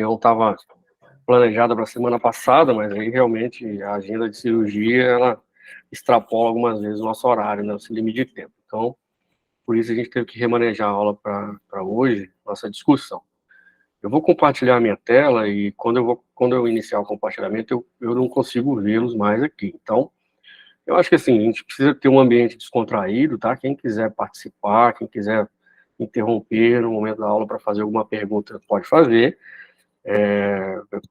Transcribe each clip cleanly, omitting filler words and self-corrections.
reunião estava planejada para a semana passada, mas aí realmente a agenda de cirurgia, ela extrapola algumas vezes o nosso horário, né, esse limite de tempo. Então, por isso a gente teve que remanejar a aula para hoje, nossa discussão. Eu vou compartilhar a minha tela e quando eu iniciar o compartilhamento, eu não consigo vê-los mais aqui. Então, eu acho que assim, a gente precisa ter um ambiente descontraído, tá? Quem quiser participar, quem quiser interromper no momento da aula para fazer alguma pergunta, pode fazer.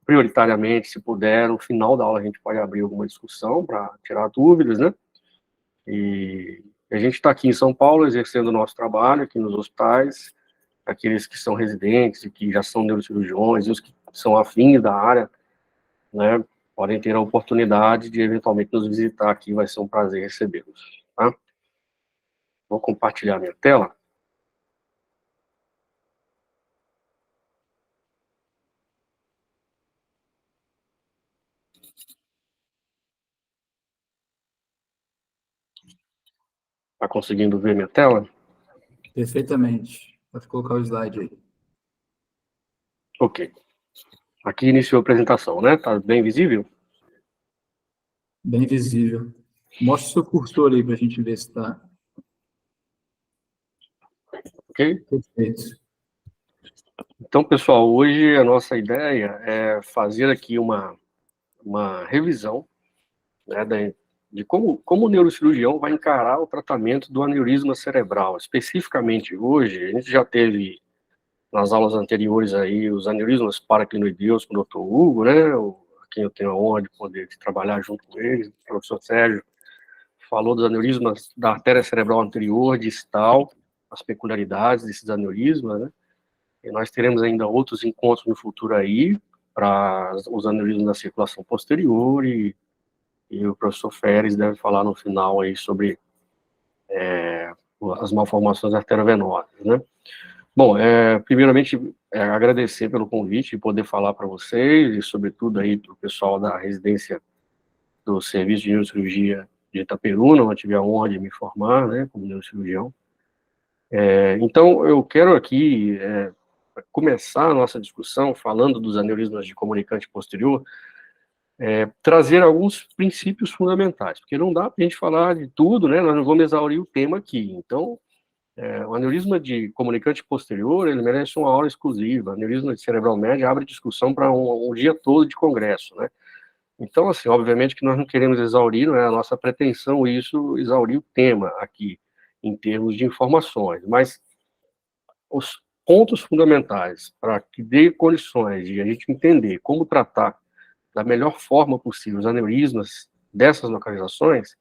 Prioritariamente, se puder, no final da aula a gente pode abrir alguma discussão para tirar dúvidas, né? E a gente está aqui em São Paulo exercendo o nosso trabalho aqui nos hospitais, aqueles que são residentes e que já são neurocirurgiões e os que são afins da área, né, podem ter a oportunidade de eventualmente nos visitar aqui, vai ser um prazer recebê-los, tá? Vou compartilhar minha tela. Está conseguindo ver minha tela? Perfeitamente. Pode colocar o slide aí. Ok. Aqui iniciou a apresentação, né? Tá bem visível? Bem visível. Mostra o seu cursor aí para a gente ver se está. Ok? Perfeito. Então, pessoal, hoje a nossa ideia é fazer aqui uma revisão, né, de como o neurocirurgião vai encarar o tratamento do aneurisma cerebral. Especificamente hoje, a gente já teve nas aulas anteriores aí os aneurismas paraclinoideus com o Dr. Hugo, né, a quem eu tenho a honra de poder trabalhar junto com ele, o professor Sérgio, falou dos aneurismas da artéria cerebral anterior, distal, as peculiaridades desses aneurismas, né, e nós teremos ainda outros encontros no futuro aí, para os aneurismas da circulação posterior, e o professor Feres deve falar no final aí sobre as malformações arteriovenosas, né. Bom, primeiramente, agradecer pelo convite e poder falar para vocês, e sobretudo aí para o pessoal da residência do Serviço de Neurocirurgia de Itaperuna, onde tive a honra de me formar, né, como neurocirurgião. Então, eu quero aqui começar a nossa discussão falando dos aneurismas de comunicante posterior, trazer alguns princípios fundamentais, porque não dá para a gente falar de tudo, né, nós não vamos exaurir o tema aqui. Então, o aneurisma de comunicante posterior, ele merece uma aula exclusiva. O aneurisma de cerebral médio abre discussão para um dia todo de congresso, né? Então, assim, obviamente que nós não queremos exaurir, não é a nossa pretensão isso, exaurir o tema aqui, em termos de informações, mas os pontos fundamentais para que dê condições de a gente entender como tratar da melhor forma possível os aneurismas dessas localizações,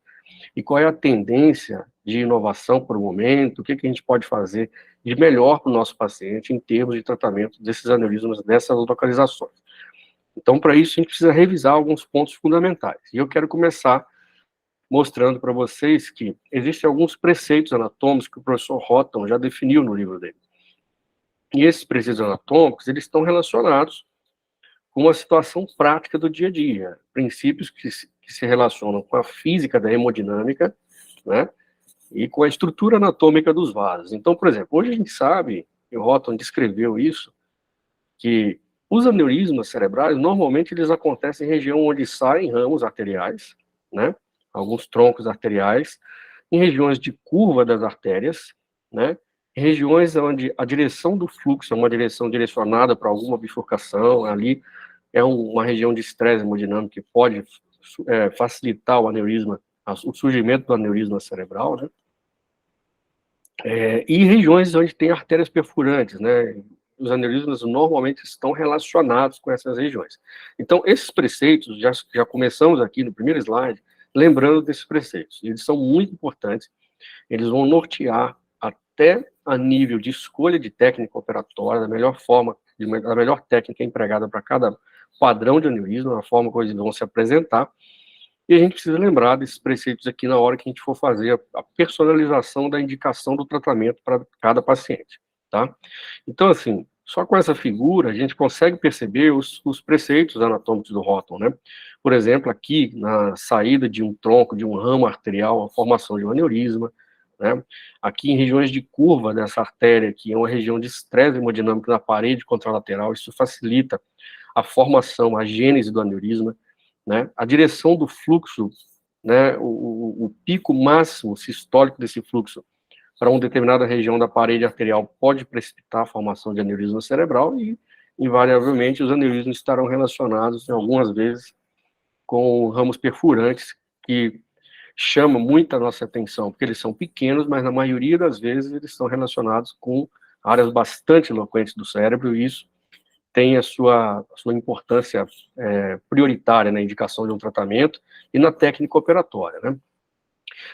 e qual é a tendência de inovação para o momento, o que a gente pode fazer de melhor para o nosso paciente em termos de tratamento desses aneurismas, dessas localizações. Então, para isso, a gente precisa revisar alguns pontos fundamentais. E eu quero começar mostrando para vocês que existem alguns preceitos anatômicos que o professor Houghton já definiu no livro dele. E esses preceitos anatômicos, eles estão relacionados com a situação prática do dia a dia, princípios que se relacionam com a física da hemodinâmica, né, e com a estrutura anatômica dos vasos. Então, por exemplo, hoje a gente sabe, e o Houghton descreveu isso, que os aneurismas cerebrais, normalmente eles acontecem em região onde saem ramos arteriais, né, alguns troncos arteriais, em regiões de curva das artérias, né, em regiões onde a direção do fluxo é uma direção direcionada para alguma bifurcação, ali é uma região de estresse hemodinâmico que pode facilitar o aneurisma, o surgimento do aneurisma cerebral, né, e regiões onde tem artérias perfurantes, né, os aneurismas normalmente estão relacionados com essas regiões. Então, esses preceitos, já começamos aqui no primeiro slide, lembrando desses preceitos. Eles são muito importantes, eles vão nortear até a nível de escolha de técnica operatória, da melhor forma, da melhor técnica empregada para cada padrão de aneurisma, a forma como eles vão se apresentar, e a gente precisa lembrar desses preceitos aqui na hora que a gente for fazer a personalização da indicação do tratamento para cada paciente, tá? Então, assim, só com essa figura a gente consegue perceber os preceitos anatômicos do Houghton, né? Por exemplo, aqui na saída de um tronco, de um ramo arterial, a formação de um aneurisma, né? Aqui em regiões de curva dessa artéria aqui, é uma região de estresse hemodinâmico na parede contralateral, isso facilita a formação, a gênese do aneurisma, né? A direção do fluxo, né? O pico máximo sistólico desse fluxo para uma determinada região da parede arterial pode precipitar a formação de aneurisma cerebral e, invariavelmente, os aneurismas estarão relacionados, algumas vezes, com ramos perfurantes, que chamam muito a nossa atenção, porque eles são pequenos, mas na maioria das vezes eles estão relacionados com áreas bastante eloquentes do cérebro, e isso tem a sua importância prioritária na indicação de um tratamento e na técnica operatória, né?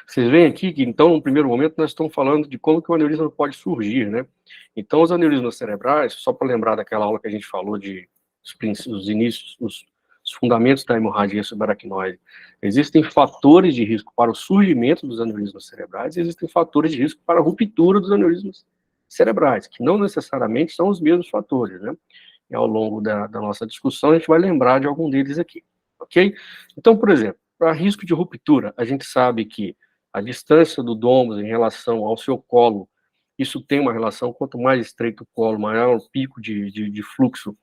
Vocês veem aqui que, então, no primeiro momento, nós estamos falando de como que o aneurisma pode surgir, né? Então, os aneurismas cerebrais, só para lembrar daquela aula que a gente falou de os inícios, os fundamentos da hemorragia subaracnoide, existem fatores de risco para o surgimento dos aneurismas cerebrais e existem fatores de risco para a ruptura dos aneurismas cerebrais, que não necessariamente são os mesmos fatores, né? E ao longo da nossa discussão, a gente vai lembrar de algum deles aqui, ok? Então, por exemplo, para risco de ruptura, a gente sabe que a distância do domus em relação ao seu colo, isso tem uma relação, quanto mais estreito o colo, maior o pico de fluxo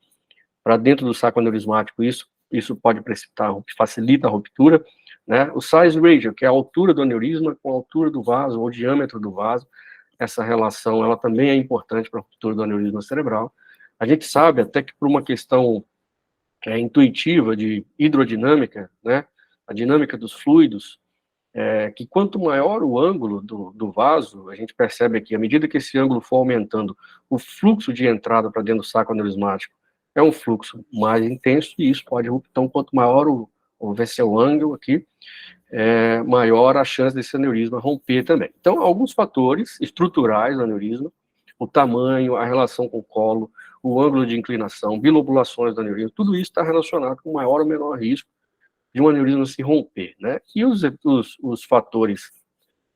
para dentro do saco aneurismático, isso pode precipitar, facilita a ruptura, né? O size ratio, que é a altura do aneurisma com a altura do vaso, ou o diâmetro do vaso, essa relação, ela também é importante para a ruptura do aneurisma cerebral. A gente sabe até que por uma questão intuitiva de hidrodinâmica, né? A dinâmica dos fluidos, que quanto maior o ângulo do vaso, a gente percebe aqui, à medida que esse ângulo for aumentando, o fluxo de entrada para dentro do saco aneurismático é um fluxo mais intenso, e isso pode, então, quanto maior o vessel angle aqui, maior a chance desse aneurisma romper também. Então, alguns fatores estruturais do aneurisma, o tamanho, a relação com o colo, o ângulo de inclinação, bilobulações do aneurisma, tudo isso está relacionado com maior ou menor risco de um aneurisma se romper, né? E os fatores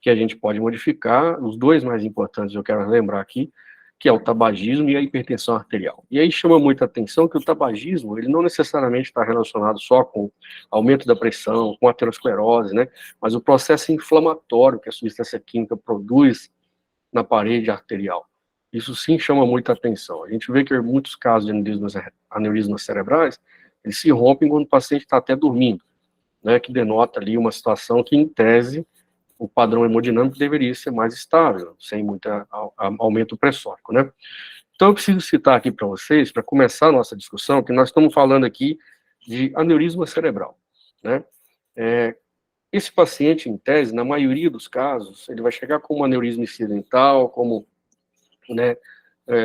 que a gente pode modificar, os dois mais importantes eu quero lembrar aqui, que é o tabagismo e a hipertensão arterial. E aí chama muita atenção que o tabagismo, ele não necessariamente está relacionado só com aumento da pressão, com aterosclerose, né? Mas o processo inflamatório que a substância química produz na parede arterial. Isso sim chama muita atenção. A gente vê que em muitos casos de aneurismas cerebrais, eles se rompem quando o paciente está até dormindo, né, que denota ali uma situação que, em tese, o padrão hemodinâmico deveria ser mais estável, sem muito aumento pressórico, né? Então, eu preciso citar aqui para vocês, para começar a nossa discussão, que nós estamos falando aqui de aneurisma cerebral, né? Esse paciente, em tese, na maioria dos casos, ele vai chegar com um aneurisma incidental, como, né,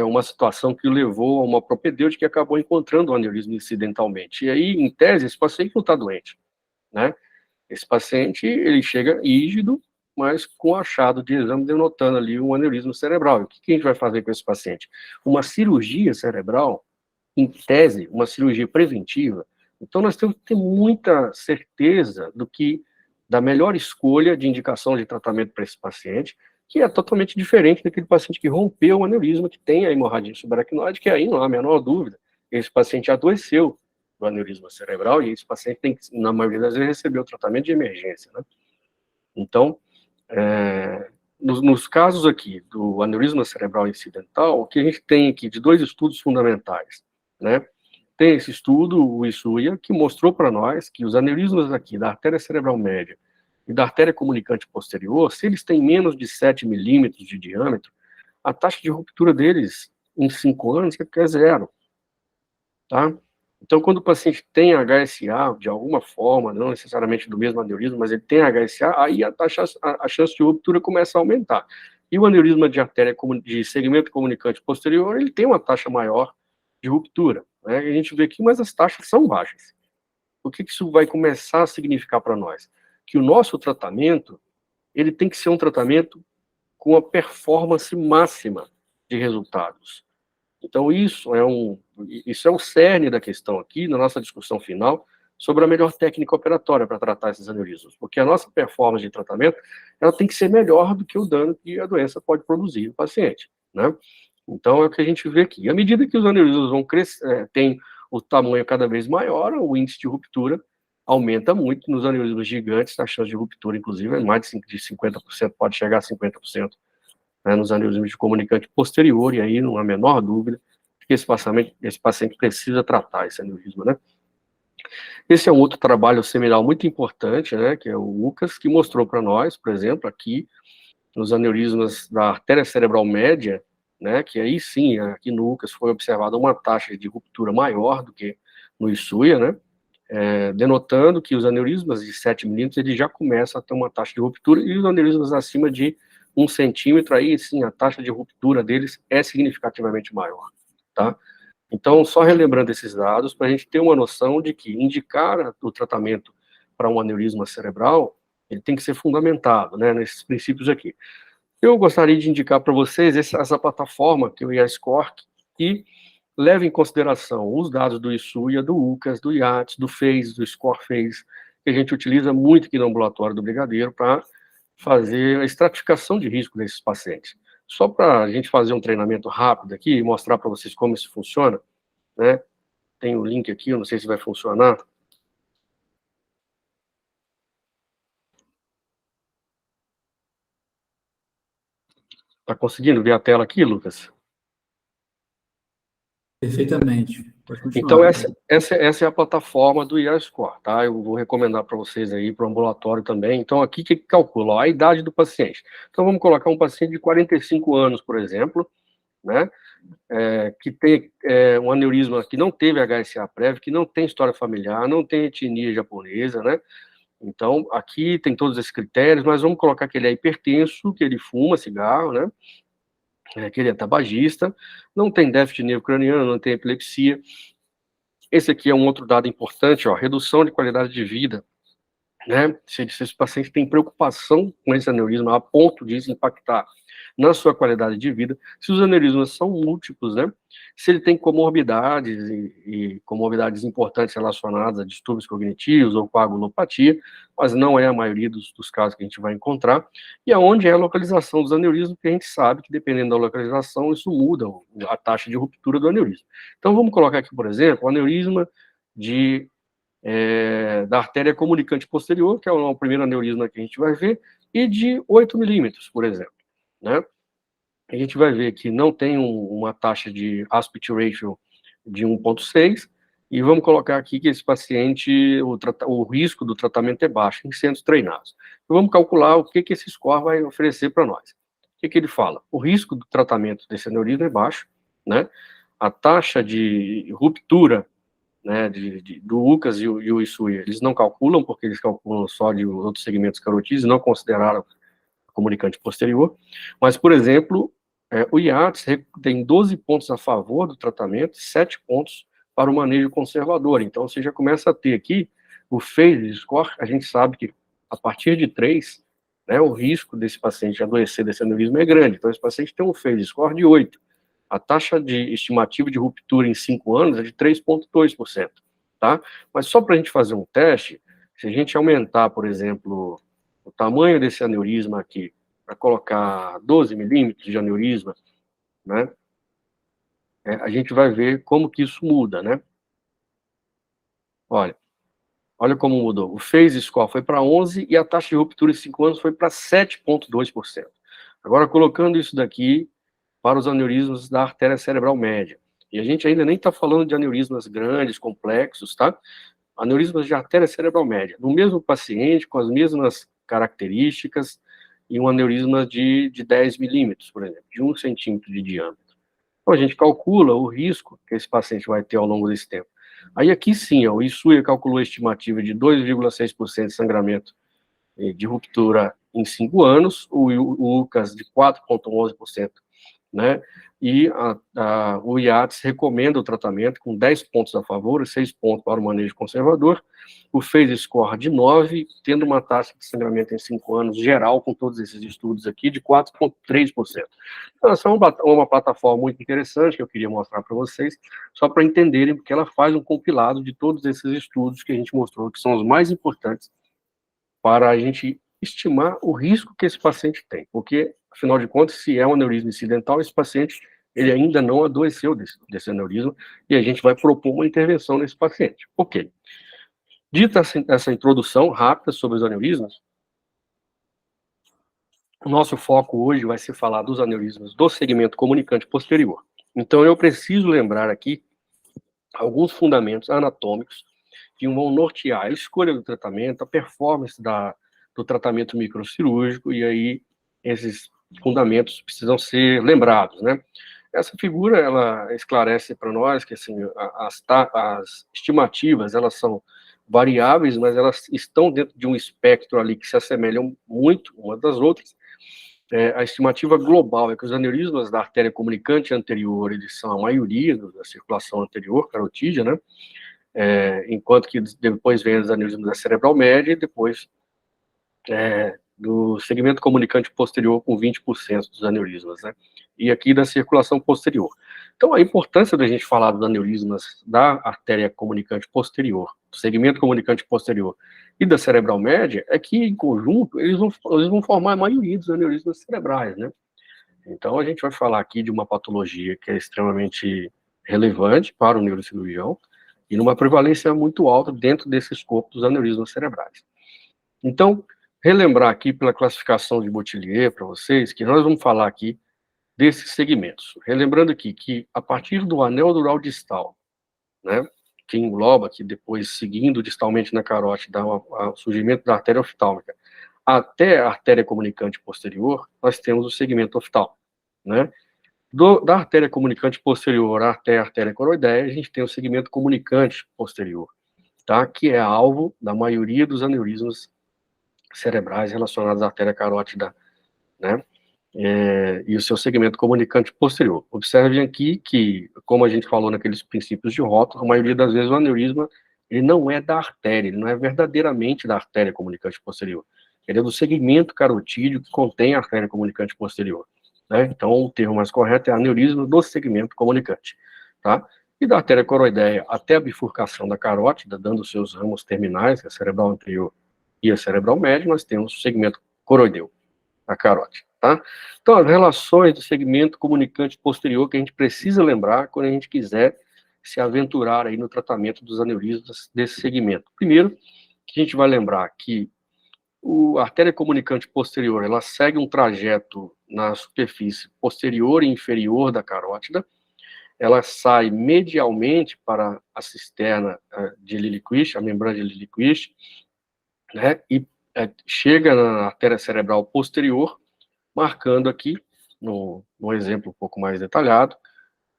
uma situação que o levou a uma propedêutica que acabou encontrando o aneurisma incidentalmente. E aí, em tese, esse paciente não está doente, né? Esse paciente, ele chega rígido, mas com achado de exame denotando ali um aneurisma cerebral. E o que a gente vai fazer com esse paciente? Uma cirurgia cerebral, em tese, uma cirurgia preventiva. Então, nós temos que ter muita certeza da melhor escolha de indicação de tratamento para esse paciente, que é totalmente diferente daquele paciente que rompeu o aneurisma, que tem a hemorragia subaracnoide, que aí não há a menor dúvida. Esse paciente adoeceu do aneurisma cerebral, e esse paciente tem que, na maioria das vezes, receber o tratamento de emergência, né? Então, nos casos aqui do aneurisma cerebral incidental, o que a gente tem aqui de dois estudos fundamentais, né? Tem esse estudo, o Isuya, que mostrou para nós que os aneurismas aqui da artéria cerebral média e da artéria comunicante posterior, se eles têm menos de 7 milímetros de diâmetro, a taxa de ruptura deles em 5 anos é zero, tá? Então, quando o paciente tem HSA, de alguma forma, não necessariamente do mesmo aneurisma, mas ele tem HSA, aí a chance de ruptura começa a aumentar. E o aneurisma de artéria de segmento comunicante posterior, ele tem uma taxa maior de ruptura, né? A gente vê aqui, mas as taxas são baixas. O que isso vai começar a significar para nós? Que o nosso tratamento, ele tem que ser um tratamento com a performance máxima de resultados. Então, isso é o cerne da questão aqui, na nossa discussão final, sobre a melhor técnica operatória para tratar esses aneurismas, porque a nossa performance de tratamento, ela tem que ser melhor do que o dano que a doença pode produzir no paciente, né? Então, é o que a gente vê aqui. À medida que os aneurismas vão crescer, tem o tamanho cada vez maior, o índice de ruptura aumenta muito nos aneurismas gigantes, a chance de ruptura, inclusive, é mais de 50%, pode chegar a 50%, né, nos aneurismas de comunicante posterior, e aí não há a menor dúvida que esse paciente precisa tratar esse aneurisma, né? Esse é um outro trabalho seminal muito importante, né, que é o Lucas, que mostrou para nós, por exemplo, aqui, nos aneurismas da artéria cerebral média, né, que aí sim, aqui no Lucas foi observada uma taxa de ruptura maior do que no Isuia, né, denotando que os aneurismas de 7 milímetros, ele já começam a ter uma taxa de ruptura, e os aneurismas acima de 1 centímetro, aí sim, a taxa de ruptura deles é significativamente maior, tá? Então, só relembrando esses dados, para a gente ter uma noção de que indicar o tratamento para um aneurisma cerebral, ele tem que ser fundamentado, né, nesses princípios aqui. Eu gostaria de indicar para vocês essa plataforma, que é o IASCORE, que leva em consideração os dados do ISUIA, do UCAS, do IATS, do FACE, do SCORE-FACE, que a gente utiliza muito aqui no ambulatório do Brigadeiro para fazer a estratificação de risco desses pacientes. Só para a gente fazer um treinamento rápido aqui e mostrar para vocês como isso funciona, né? Tem o link aqui, eu não sei se vai funcionar. Tá conseguindo ver a tela aqui, Lucas? Perfeitamente. Pode Então, continuar. essa é a plataforma do IASCORE, tá? Eu vou recomendar para vocês aí, para o ambulatório também. Então, aqui que calcula? Ó, a idade do paciente. Então, vamos colocar um paciente de 45 anos, por exemplo, né? Que tem um aneurisma que não teve HSA prévio, que não tem história familiar, não tem etnia japonesa, né? Então, aqui tem todos esses critérios, mas vamos colocar que ele é hipertenso, que ele fuma cigarro, né? Que ele é tabagista, não tem déficit neurocraniano, não tem epilepsia. Esse aqui é um outro dado importante, ó, redução de qualidade de vida, né? Se esse paciente tem preocupação com esse aneurisma a ponto de isso impactar na sua qualidade de vida, se os aneurismas são múltiplos, né? Se ele tem comorbidades e comorbidades importantes relacionadas a distúrbios cognitivos ou coagulopatia, mas não é a maioria dos casos que a gente vai encontrar, e aonde é a localização dos aneurismas, porque a gente sabe que dependendo da localização, isso muda a taxa de ruptura do aneurisma. Então vamos colocar aqui, por exemplo, o aneurisma da artéria comunicante posterior, que é o primeiro aneurisma que a gente vai ver, e de 8 milímetros, por exemplo, né? A gente vai ver que não tem uma taxa de aspect ratio de 1,6, e vamos colocar aqui que esse paciente, o risco do tratamento é baixo, em centros treinados. Então, vamos calcular o que esse score vai oferecer para nós. O que ele fala? O risco do tratamento desse aneurisma é baixo, né? A taxa de ruptura, né, do UCAS e o ISUIA, eles não calculam, porque eles calculam só de outros segmentos carotídeos e não consideraram comunicante posterior. Mas, por exemplo, o IATS tem 12 pontos a favor do tratamento, 7 pontos para o manejo conservador. Então, você já começa a ter aqui o FACE score, a gente sabe que a partir de 3, né, o risco desse paciente adoecer desse aneurisma é grande. Então, esse paciente tem um FACE score de 8. A taxa de estimativa de ruptura em 5 anos é de 3,2%, tá? Mas só para a gente fazer um teste, se a gente aumentar, por exemplo, o tamanho desse aneurisma aqui, para colocar 12 milímetros de aneurisma, né? A gente vai ver como que isso muda, né? Olha como mudou. O phase score foi para 11 e a taxa de ruptura em 5 anos foi para 7,2%. Agora, colocando isso daqui para os aneurismas da artéria cerebral média. E a gente ainda nem está falando de aneurismas grandes, complexos, tá? Aneurismas de artéria cerebral média. No mesmo paciente, com as mesmas características, e um aneurisma de 10 milímetros, por exemplo, de 1 centímetro de diâmetro. Então, a gente calcula o risco que esse paciente vai ter ao longo desse tempo. Aí, aqui sim, ó, o ISUIA calculou a estimativa de 2,6% de sangramento de ruptura em 5 anos, o UCAS de 4,11%, né? E o IATS recomenda o tratamento com 10 pontos a favor e 6 pontos para o manejo conservador. O phase score de 9, tendo uma taxa de sangramento em 5 anos geral, com todos esses estudos aqui, de 4,3%. Então, essa é uma plataforma muito interessante que eu queria mostrar para vocês, só para entenderem, porque ela faz um compilado de todos esses estudos que a gente mostrou, que são os mais importantes para a gente estimar o risco que esse paciente tem, porque, afinal de contas, se é um aneurisma incidental, esse paciente, ele ainda não adoeceu desse aneurisma, e a gente vai propor uma intervenção nesse paciente. Ok. Dita essa introdução rápida sobre os aneurismas, o nosso foco hoje vai ser falar dos aneurismas do segmento comunicante posterior. Então, eu preciso lembrar aqui alguns fundamentos anatômicos que vão nortear a escolha do tratamento, a performance do tratamento microcirúrgico, e aí esses fundamentos precisam ser lembrados, né? Essa figura, ela esclarece para nós que, assim, as estimativas, elas são variáveis, mas elas estão dentro de um espectro ali que se assemelham muito umas das outras. A estimativa global é que os aneurismas da artéria comunicante anterior, eles são a maioria da circulação anterior, carotídea, né? Enquanto que depois vem os aneurismas da cerebral média e depois do segmento comunicante posterior com 20% dos aneurismas, né? E aqui da circulação posterior. Então, a importância da gente falar dos aneurismas da artéria comunicante posterior, do segmento comunicante posterior e da cerebral média é que, em conjunto, eles vão formar a maioria dos aneurismas cerebrais, né? Então, a gente vai falar aqui de uma patologia que é extremamente relevante para o neurocirurgião e numa prevalência muito alta dentro desse escopo dos aneurismas cerebrais. Então, relembrar aqui pela classificação de Botelier para vocês, que nós vamos falar aqui desses segmentos. Relembrando aqui que a partir do anel dural distal, né, que engloba aqui depois, seguindo distalmente na carótida, o surgimento da artéria oftálmica, até a artéria comunicante posterior, nós temos o segmento oftálmico, né? Da artéria comunicante posterior até a artéria coroideia, a gente tem o segmento comunicante posterior, tá? Que é alvo da maioria dos aneurismas cerebrais relacionados à artéria carótida, né? E o seu segmento comunicante posterior. Observem aqui que, como a gente falou naqueles princípios de rótulo, a maioria das vezes o aneurisma ele não é da artéria, ele não é verdadeiramente da artéria comunicante posterior. Ele é do segmento carotídeo que contém a artéria comunicante posterior, né? Então, o termo mais correto é aneurisma do segmento comunicante, tá? E da artéria coroideia até a bifurcação da carótida, dando seus ramos terminais, a cerebral anterior e a cerebral média, nós temos o segmento coroideu, a carótida, tá? Então, as relações do segmento comunicante posterior que a gente precisa lembrar quando a gente quiser se aventurar aí no tratamento dos aneurismas desse segmento. Primeiro, que a gente vai lembrar que a artéria comunicante posterior, ela segue um trajeto na superfície posterior e inferior da carótida, ela sai medialmente para a cisterna de Lilliquist, a membrana de Lilliquist, né, e chega na artéria cerebral posterior, marcando aqui, no exemplo um pouco mais detalhado,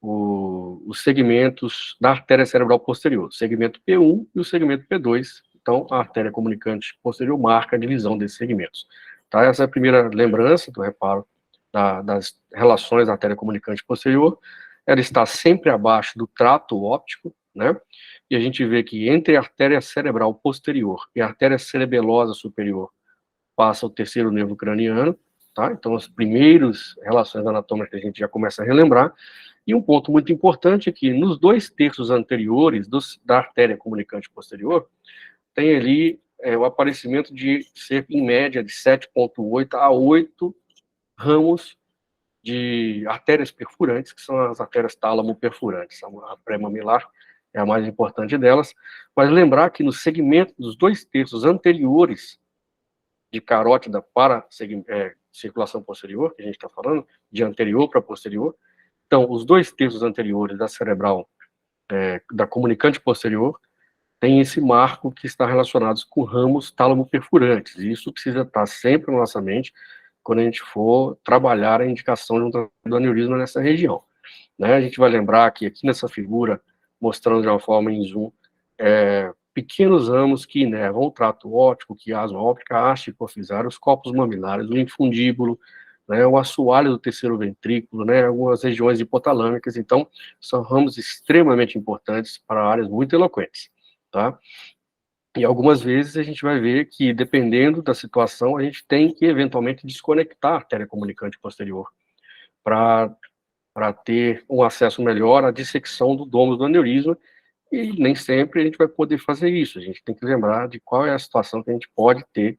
os segmentos da artéria cerebral posterior, o segmento P1 e o segmento P2. Então, a artéria comunicante posterior marca a divisão desses segmentos. Tá? Essa é a primeira lembrança do reparo das relações da artéria comunicante posterior. Ela está sempre abaixo do trato óptico, né? E a gente vê que entre a artéria cerebral posterior e a artéria cerebelosa superior passa o terceiro nervo craniano, tá? Então, as primeiras relações anatômicas que a gente já começa a relembrar. E um ponto muito importante é que nos 2/3 anteriores da artéria comunicante posterior, tem ali o aparecimento de cerca, em média, de 7,8 a 8 ramos de artérias perfurantes, que são as artérias tálamo-perfurantes. A pré-mamilar é a mais importante delas. Mas lembrar que no segmento dos 2/3 anteriores de carótida para circulação posterior, que a gente está falando, de anterior para posterior, então, os 2/3 anteriores da cerebral, da comunicante posterior, tem esse marco que está relacionado com ramos tálamo-perfurantes. E isso precisa estar sempre na nossa mente quando a gente for trabalhar a indicação de um tratamento do aneurisma nessa região, né? A gente vai lembrar que aqui nessa figura, mostrando de uma forma em zoom, pequenos ramos que inervam o trato óptico, quiasma óptica, a haste hipofisária, os copos mamilares, o infundíbulo, né, o assoalho do terceiro ventrículo, né, algumas regiões hipotalâmicas. Então, são ramos extremamente importantes para áreas muito eloquentes, tá? E algumas vezes a gente vai ver que, dependendo da situação, a gente tem que, eventualmente, desconectar a artéria comunicante posterior para ter um acesso melhor à dissecção do domus do aneurisma, e nem sempre a gente vai poder fazer isso. A gente tem que lembrar de qual é a situação que a gente pode ter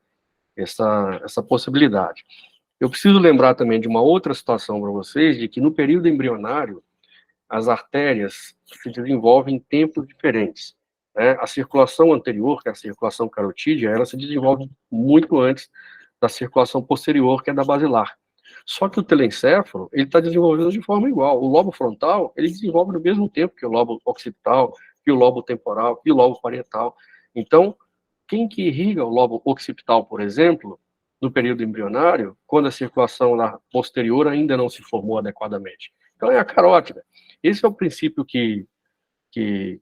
essa possibilidade. Eu preciso lembrar também de uma outra situação para vocês, de que no período embrionário, as artérias se desenvolvem em tempos diferentes. né? A circulação anterior, que é a circulação carotídea, ela se desenvolve muito antes da circulação posterior, que é da basilar. Só que o telencéfalo, ele está desenvolvendo de forma igual. O lobo frontal, ele desenvolve no mesmo tempo que o lobo occipital, que o lobo temporal, que o lobo parietal. Então, quem que irriga o lobo occipital, por exemplo, no período embrionário, quando a circulação posterior ainda não se formou adequadamente? Então, é a carótida. Esse é o princípio que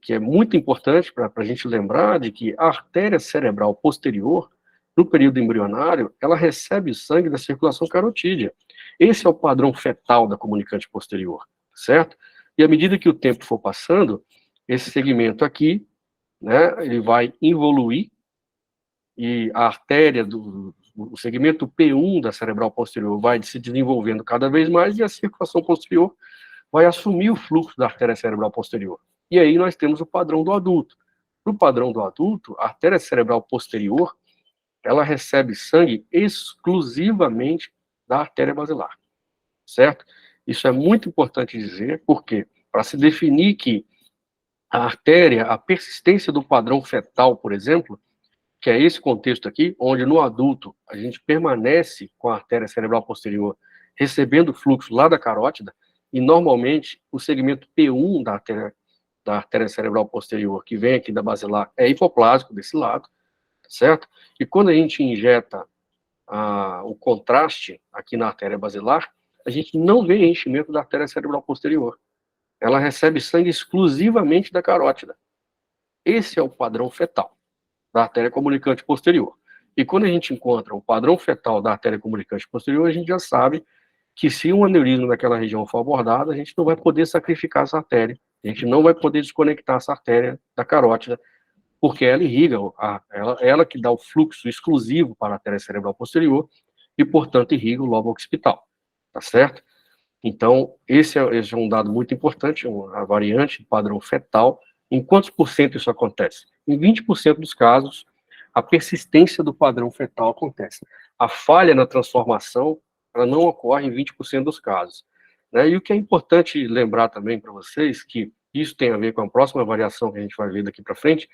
é muito importante para a gente lembrar de que a artéria cerebral posterior, no período embrionário, ela recebe sangue da circulação carotídea. Esse é o padrão fetal da comunicante posterior, certo? E à medida que o tempo for passando, esse segmento aqui, né, ele vai evoluir e a artéria o segmento P1 da cerebral posterior vai se desenvolvendo cada vez mais e a circulação posterior vai assumir o fluxo da artéria cerebral posterior. E aí nós temos o padrão do adulto. No padrão do adulto, a artéria cerebral posterior, ela recebe sangue exclusivamente da artéria basilar, certo? Isso é muito importante dizer, porque para se definir que a artéria, a persistência do padrão fetal, por exemplo, que é esse contexto aqui, onde no adulto a gente permanece com a artéria cerebral posterior recebendo fluxo lá da carótida, e normalmente o segmento P1 da artéria cerebral posterior, que vem aqui da basilar, é hipoplásico desse lado, certo? E quando a gente injeta o contraste aqui na artéria basilar, a gente não vê enchimento da artéria cerebral posterior. Ela recebe sangue exclusivamente da carótida. Esse é o padrão fetal da artéria comunicante posterior. E quando a gente encontra o padrão fetal da artéria comunicante posterior, a gente já sabe que se um aneurisma daquela região for abordado, a gente não vai poder sacrificar essa artéria, a gente não vai poder desconectar essa artéria da carótida, porque ela irriga, ela que dá o fluxo exclusivo para a artéria cerebral posterior e, portanto, irriga o lobo occipital, tá certo? Então, esse é um dado muito importante, a variante padrão fetal. Em quantos por cento isso acontece? Em 20% dos casos, a persistência do padrão fetal acontece. A falha na transformação, ela não ocorre em 20% dos casos. Né? E o que é importante lembrar também para vocês, que isso tem a ver com a próxima variação que a gente vai ver daqui para frente,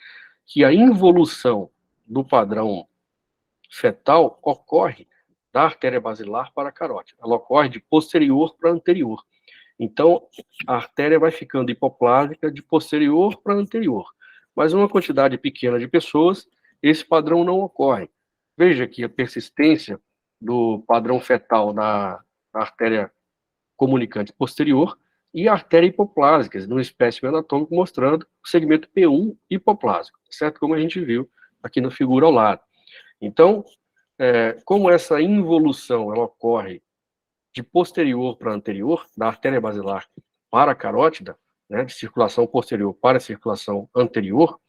que a involução do padrão fetal ocorre da artéria basilar para a carótida. Ela ocorre de posterior para anterior. Então, a artéria vai ficando hipoplásica de posterior para anterior. Mas uma quantidade pequena de pessoas, esse padrão não ocorre. Veja que a persistência do padrão fetal da artéria comunicante posterior e a artéria hipoplásica, no espécime anatômico mostrando o segmento P1 hipoplásico, certo? Como a gente viu aqui na figura ao lado. Então, como essa involução ela ocorre de posterior para anterior, da artéria basilar para a carótida, né, de circulação posterior para a circulação anterior,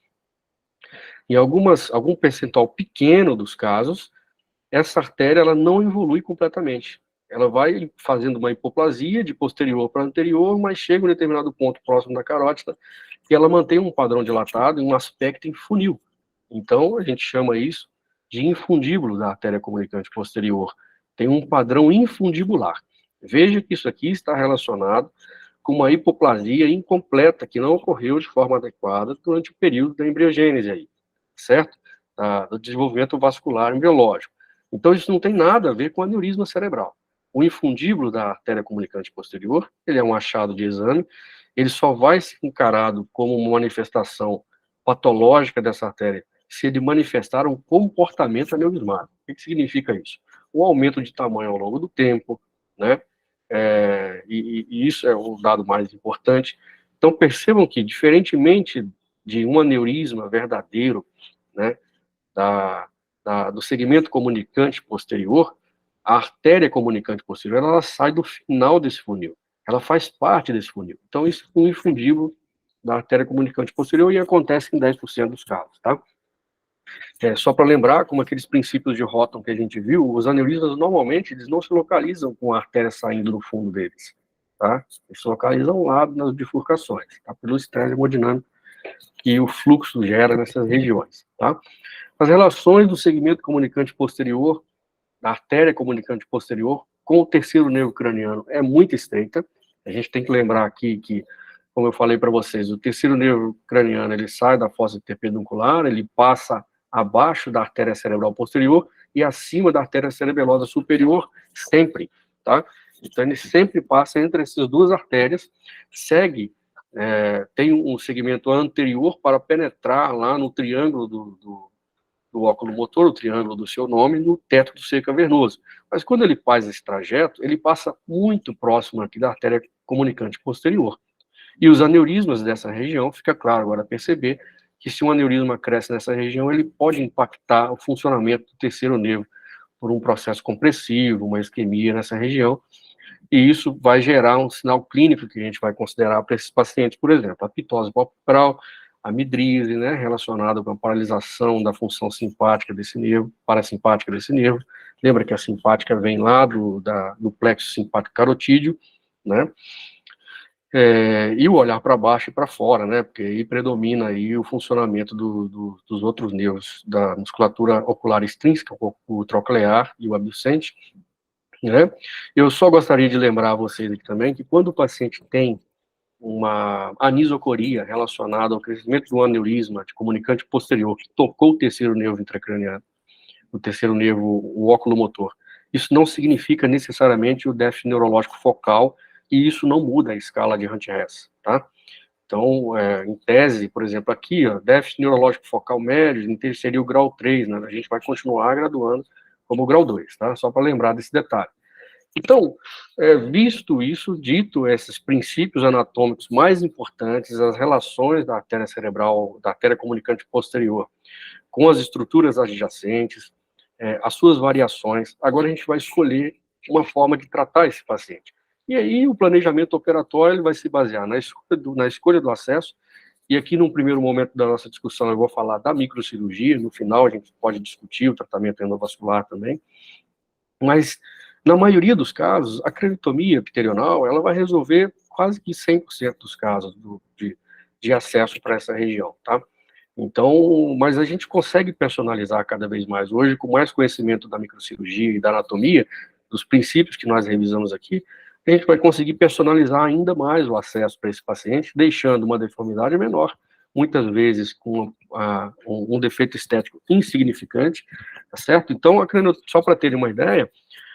em algum percentual pequeno dos casos, essa artéria ela não evolui completamente. Ela vai fazendo uma hipoplasia de posterior para anterior, mas chega em um determinado ponto próximo da carótida e ela mantém um padrão dilatado e um aspecto em funil. Então, a gente chama isso de infundíbulo da artéria comunicante posterior. Tem um padrão infundibular. Veja que isso aqui está relacionado com uma hipoplasia incompleta que não ocorreu de forma adequada durante o período da embriogênese aí, certo? Do desenvolvimento vascular embriológico. Então, isso não tem nada a ver com aneurisma cerebral. O infundíbulo da artéria comunicante posterior, ele é um achado de exame, ele só vai ser encarado como uma manifestação patológica dessa artéria se ele manifestar um comportamento aneurismático. O que significa isso? Um aumento de tamanho ao longo do tempo, né? E isso é o dado mais importante. Então, percebam que, diferentemente de um aneurisma verdadeiro, né, do segmento comunicante posterior, a artéria comunicante posterior, ela sai do final desse funil. Ela faz parte desse funil. Então, isso é um infundíbulo da artéria comunicante posterior e acontece em 10% dos casos, tá? Só para lembrar, como aqueles princípios de Rotten que a gente viu, os aneurismas normalmente eles não se localizam com a artéria saindo do fundo deles, tá? Eles se localizam lá nas bifurcações, tá? Pelo estresse hemodinâmico que o fluxo gera nessas regiões, tá? As relações do segmento comunicante posterior, da artéria comunicante posterior, com o terceiro nervo craniano é muito estreita. A gente tem que lembrar aqui que como eu falei para vocês, o terceiro nervo craniano, ele sai da fossa interpeduncular, ele passa abaixo da artéria cerebral posterior e acima da artéria cerebelosa superior, sempre, tá? Então, ele sempre passa entre essas duas artérias, segue, tem um segmento anterior para penetrar lá no triângulo do óculo motor, o triângulo do seu nome, no teto do seio cavernoso. Mas quando ele faz esse trajeto, ele passa muito próximo aqui da artéria comunicante posterior. E os aneurismas dessa região, fica claro agora perceber que se um aneurisma cresce nessa região, ele pode impactar o funcionamento do terceiro nervo por um processo compressivo, uma isquemia nessa região, e isso vai gerar um sinal clínico que a gente vai considerar para esses pacientes, por exemplo, a pitose palpebral, a midrise, né, relacionada com a paralisação da função simpática desse nervo, parasimpática desse nervo. Lembra que a simpática vem lá do plexo simpático carotídeo, né? E o olhar para baixo e para fora, né? Porque aí predomina aí o funcionamento dos outros nervos, da musculatura ocular extrínseca, o troclear e o abducente, né? Eu só gostaria de lembrar a vocês aqui também que quando o paciente tem uma anisocoria relacionada ao crescimento do aneurisma de comunicante posterior que tocou o terceiro nervo intracraniano, o terceiro nervo, o óculo motor, isso não significa necessariamente o déficit neurológico focal e isso não muda a escala de Hunt-Hess, tá? Então, em tese, por exemplo, aqui, ó, déficit neurológico focal médio, seria o grau 3, né? A gente vai continuar graduando como grau 2, tá? Só para lembrar desse detalhe. Então, visto isso, dito esses princípios anatômicos mais importantes, as relações da artéria cerebral, da artéria comunicante posterior, com as estruturas adjacentes, as suas variações, agora a gente vai escolher uma forma de tratar esse paciente. E aí o planejamento operatório ele vai se basear na escolha do acesso, e aqui num primeiro momento da nossa discussão eu vou falar da microcirurgia, no final a gente pode discutir o tratamento endovascular também, mas na maioria dos casos, a cranitomia epitelional, ela vai resolver quase que 100% dos casos de acesso para essa região, tá? Então, mas a gente consegue personalizar cada vez mais hoje, com mais conhecimento da microcirurgia e da anatomia, dos princípios que nós revisamos aqui, a gente vai conseguir personalizar ainda mais o acesso para esse paciente, deixando uma deformidade menor, muitas vezes com um defeito estético insignificante, tá certo? Então, só para terem uma ideia,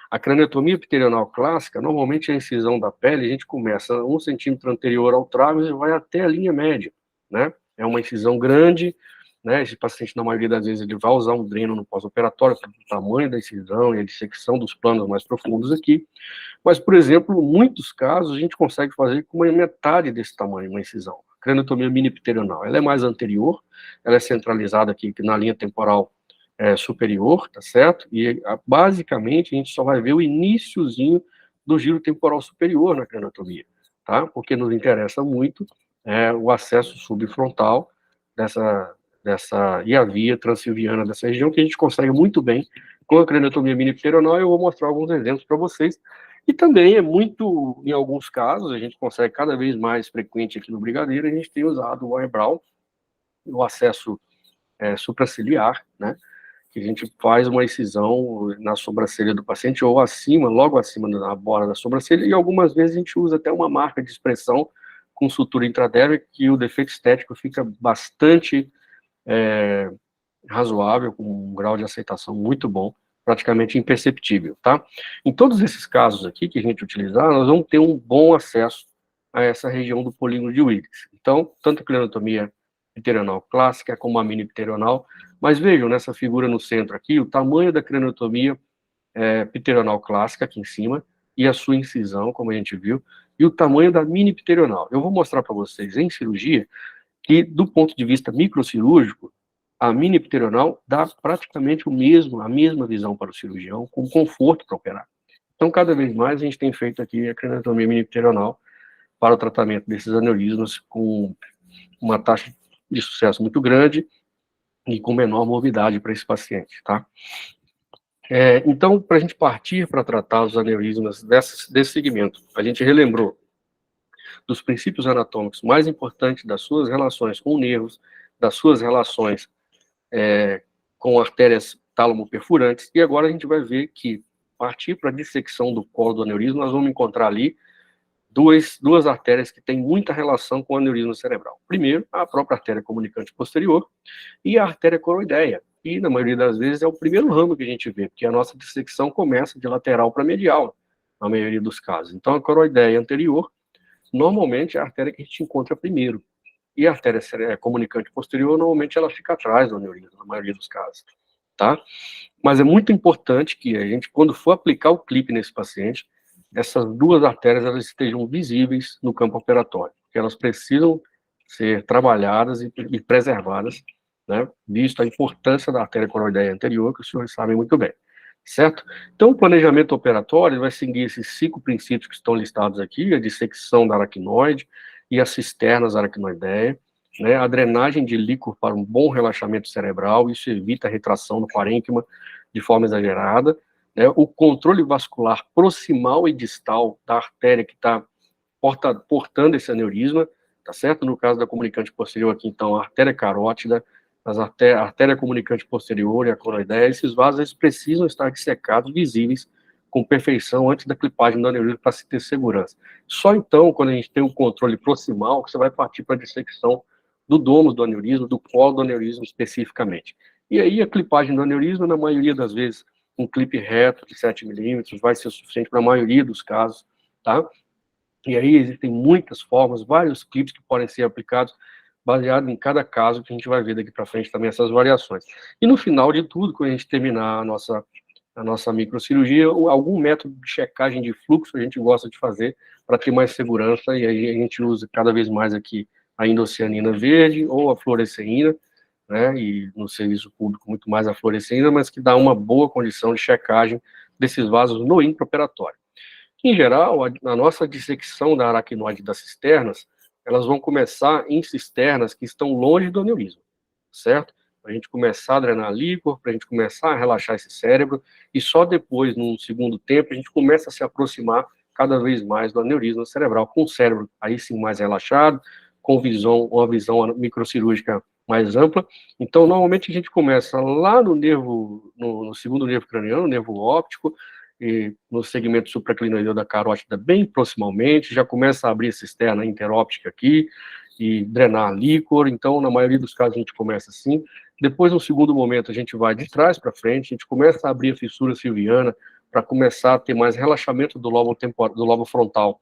a craniotomia epitelional clássica, normalmente a incisão da pele, a gente começa 1 centímetro anterior ao tragus e vai até a linha média, né? É uma incisão grande, né? Esse paciente, na maioria das vezes, ele vai usar um dreno no pós-operatório, pelo tamanho da incisão e a dissecção dos planos mais profundos aqui. Mas, por exemplo, em muitos casos, a gente consegue fazer com uma metade desse tamanho, uma incisão. A craniotomia mini epitelional, ela é mais anterior, ela é centralizada aqui na linha temporal superior, tá certo? E basicamente a gente só vai ver o iniciozinho do giro temporal superior na craniotomia, tá? Porque nos interessa muito o acesso subfrontal e a via transsilviana dessa região, que a gente consegue muito bem com a craniotomia mini epitelional. Eu vou mostrar alguns exemplos para vocês. E também é muito, em alguns casos, a gente consegue cada vez mais frequente aqui no Brigadeiro, a gente tem usado o eyebrow, o acesso supraciliar, né? Que a gente faz uma incisão na sobrancelha do paciente ou acima, logo acima da borda da sobrancelha, e algumas vezes a gente usa até uma marca de expressão com sutura intradérmica, que o defeito estético fica bastante razoável, com um grau de aceitação muito bom, praticamente imperceptível, tá? Em todos esses casos aqui que a gente utilizar, nós vamos ter um bom acesso a essa região do polígono de Willis. Então, tanto a craniotomia epitelional clássica como a mini epitelional, mas vejam nessa figura no centro aqui, o tamanho da craniotomia epitelional clássica aqui em cima, e a sua incisão, como a gente viu, e o tamanho da mini epitelional. Eu vou mostrar para vocês em cirurgia que, do ponto de vista microcirúrgico, a mini epitelional dá praticamente a mesma visão para o cirurgião, com conforto para operar. Então, cada vez mais a gente tem feito aqui a craniotomia mini epitelional para o tratamento desses aneurismas com uma taxa de sucesso muito grande e com menor morbidade para esse paciente, tá? Então, para a gente partir para tratar os aneurismas desse segmento, a gente relembrou dos princípios anatômicos mais importantes das suas relações com nervos, das suas relações com artérias tálamo-perfurantes, e agora a gente vai ver que, partir para a dissecção do colo do aneurisma, nós vamos encontrar ali duas artérias que têm muita relação com o aneurisma cerebral. Primeiro, a própria artéria comunicante posterior e a artéria coroideia. E, na maioria das vezes, é o primeiro ramo que a gente vê, porque a nossa dissecção começa de lateral para medial, na maioria dos casos. Então, a coroideia anterior, normalmente, é a artéria que a gente encontra primeiro. E a artéria comunicante posterior, normalmente, ela fica atrás do aneurisma, na maioria dos casos. Tá? Mas é muito importante que a gente, quando for aplicar o clipe nesse paciente, essas duas artérias elas estejam visíveis no campo operatório, porque elas precisam ser trabalhadas e preservadas, né, visto a importância da artéria coroideia anterior, que os senhores sabem muito bem, certo? Então, o planejamento operatório vai seguir esses 5 princípios que estão listados aqui, a dissecção da aracnoide e as cisternas aracnoideia, né, a drenagem de líquor para um bom relaxamento cerebral, isso evita a retração do parênquima de forma exagerada, né, o controle vascular proximal e distal da artéria que está portando esse aneurisma, tá certo? No caso da comunicante posterior aqui, então, a artéria carótida, a artéria comunicante posterior e a coroideia, esses vasos eles precisam estar dissecados, visíveis, com perfeição, antes da clipagem do aneurisma, para se ter segurança. Só então, quando a gente tem o controle proximal, que você vai partir para a dissecção do domo do aneurisma, do colo do aneurisma especificamente. E aí a clipagem do aneurisma, na maioria das vezes, um clipe reto de 7 milímetros vai ser suficiente para a maioria dos casos, tá? E aí existem muitas formas, vários clipes que podem ser aplicados, baseado em cada caso, que a gente vai ver daqui para frente também essas variações. E no final de tudo, quando a gente terminar a nossa microcirurgia, algum método de checagem de fluxo a gente gosta de fazer para ter mais segurança, e aí a gente usa cada vez mais aqui a indocianina verde ou a fluoresceína, né, e no serviço público muito mais a fluoresceína, mas que dá uma boa condição de checagem desses vasos no intraoperatório. Em geral, a nossa dissecção da aracnoide das cisternas, elas vão começar em cisternas que estão longe do aneurisma, certo? Para a gente começar a drenar líquor, para a gente começar a relaxar esse cérebro, e só depois, num segundo tempo, a gente começa a se aproximar cada vez mais do aneurisma cerebral, com o cérebro aí sim mais relaxado, com uma visão microcirúrgica mais ampla. Então, normalmente a gente começa lá no nervo, no segundo nervo craniano, nervo óptico, e no segmento supraclinoideu da carótida bem proximalmente, já começa a abrir a cisterna interóptica aqui, e drenar líquor. Então, na maioria dos casos, a gente começa assim. Depois, no segundo momento, a gente vai de trás para frente, a gente começa a abrir a fissura silviana para começar a ter mais relaxamento do lobo frontal,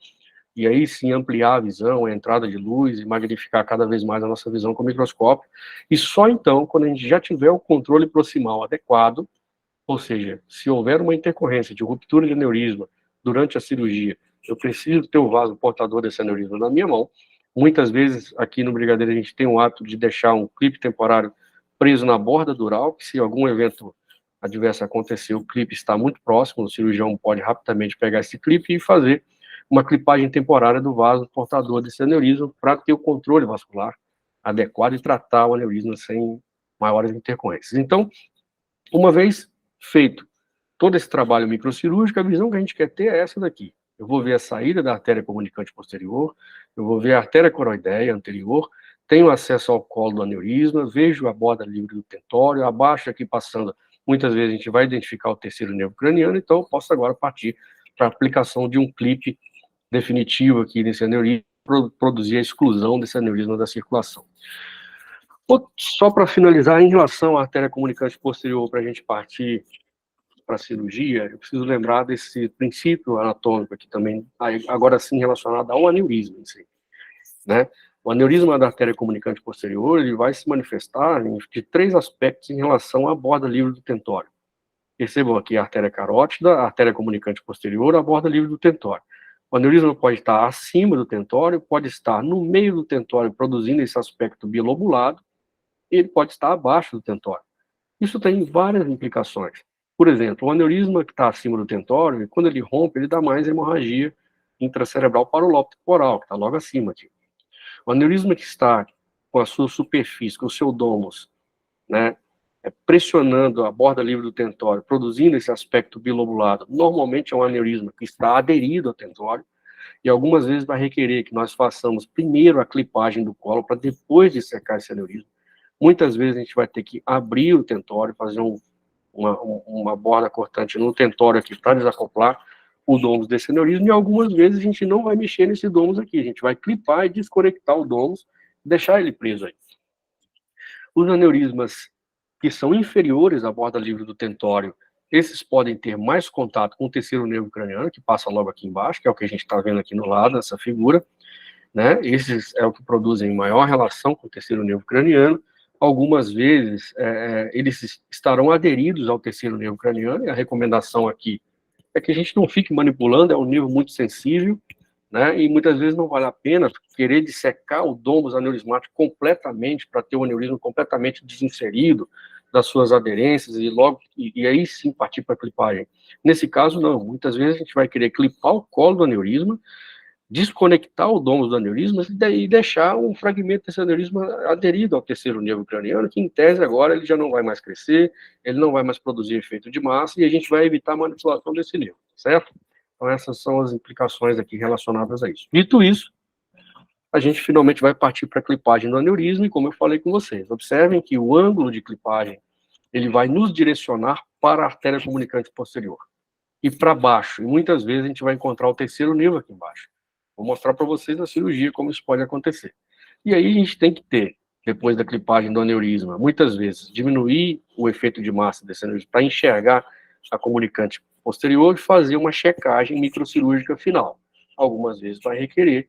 e aí sim ampliar a visão, a entrada de luz e magnificar cada vez mais a nossa visão com o microscópio. E só então, quando a gente já tiver o controle proximal adequado, ou seja, se houver uma intercorrência de ruptura de aneurisma durante a cirurgia, eu preciso ter o vaso portador desse aneurisma na minha mão. Muitas vezes, aqui no Brigadeiro, a gente tem o hábito de deixar um clipe temporário preso na borda dural, que se algum evento adverso acontecer, o clipe está muito próximo, o cirurgião pode rapidamente pegar esse clipe e fazer uma clipagem temporária do vaso portador desse aneurisma para ter o controle vascular adequado e tratar o aneurisma sem maiores intercorrências. Então, uma vez feito todo esse trabalho microcirúrgico, a visão que a gente quer ter é essa daqui. Eu vou ver a saída da artéria comunicante posterior, eu vou ver a artéria coroideia anterior, tenho acesso ao colo do aneurisma, vejo a borda livre do tentório, abaixo aqui passando, muitas vezes a gente vai identificar o terceiro nervo craniano, então eu posso agora partir para a aplicação de um clipe definitivo aqui nesse aneurisma, produzir a exclusão desse aneurisma da circulação. Só para finalizar, em relação à artéria comunicante posterior, para a gente partir para a cirurgia, eu preciso lembrar desse princípio anatômico aqui também, agora sim relacionado ao aneurisma em si, né? O aneurisma da artéria comunicante posterior, ele vai se manifestar de 3 aspectos em relação à borda livre do tentório. Percebam aqui a artéria carótida, a artéria comunicante posterior, a borda livre do tentório. O aneurisma pode estar acima do tentório, pode estar no meio do tentório, produzindo esse aspecto bilobulado, e ele pode estar abaixo do tentório. Isso tem várias implicações. Por exemplo, o aneurisma que está acima do tentório, quando ele rompe, ele dá mais hemorragia intracerebral para o lobo temporal, que está logo acima aqui. O aneurisma que está com a sua superfície, com o seu domus, né, pressionando a borda livre do tentório, produzindo esse aspecto bilobulado, normalmente é um aneurisma que está aderido ao tentório, e algumas vezes vai requerer que nós façamos primeiro a clipagem do colo, para depois dissecar esse aneurisma. Muitas vezes a gente vai ter que abrir o tentório, fazer uma borda cortante no tentório aqui para desacoplar, o dômus desse aneurisma, e algumas vezes a gente não vai mexer nesse dômus aqui, a gente vai clipar e desconectar o dômus, deixar ele preso aí. Os aneurismas que são inferiores à borda livre do tentório, esses podem ter mais contato com o terceiro nervo craniano, que passa logo aqui embaixo, que é o que a gente está vendo aqui no lado, nessa figura, né? Esses é o que produzem maior relação com o terceiro nervo craniano. Algumas vezes, eles estarão aderidos ao terceiro nervo craniano, e a recomendação aqui é que a gente não fique manipulando, é um nervo muito sensível, né? E muitas vezes não vale a pena querer dissecar o dômus aneurismático completamente para ter o aneurisma completamente desinserido das suas aderências e aí sim partir para a clipagem. Nesse caso, não. Muitas vezes a gente vai querer clipar o colo do aneurisma, desconectar o dômus do aneurisma e deixar um fragmento desse aneurisma aderido ao terceiro nervo craniano, que em tese agora ele já não vai mais crescer, ele não vai mais produzir efeito de massa, e a gente vai evitar a manipulação desse nervo, certo? Então essas são as implicações aqui relacionadas a isso. Dito isso, a gente finalmente vai partir para a clipagem do aneurisma, e como eu falei com vocês, observem que o ângulo de clipagem, ele vai nos direcionar para a artéria comunicante posterior, e para baixo, e muitas vezes a gente vai encontrar o terceiro nervo aqui embaixo. Vou mostrar para vocês na cirurgia como isso pode acontecer. E aí a gente tem que ter, depois da clipagem do aneurisma, muitas vezes, diminuir o efeito de massa desse aneurisma para enxergar a comunicante posterior e fazer uma checagem microcirúrgica final. Algumas vezes vai requerer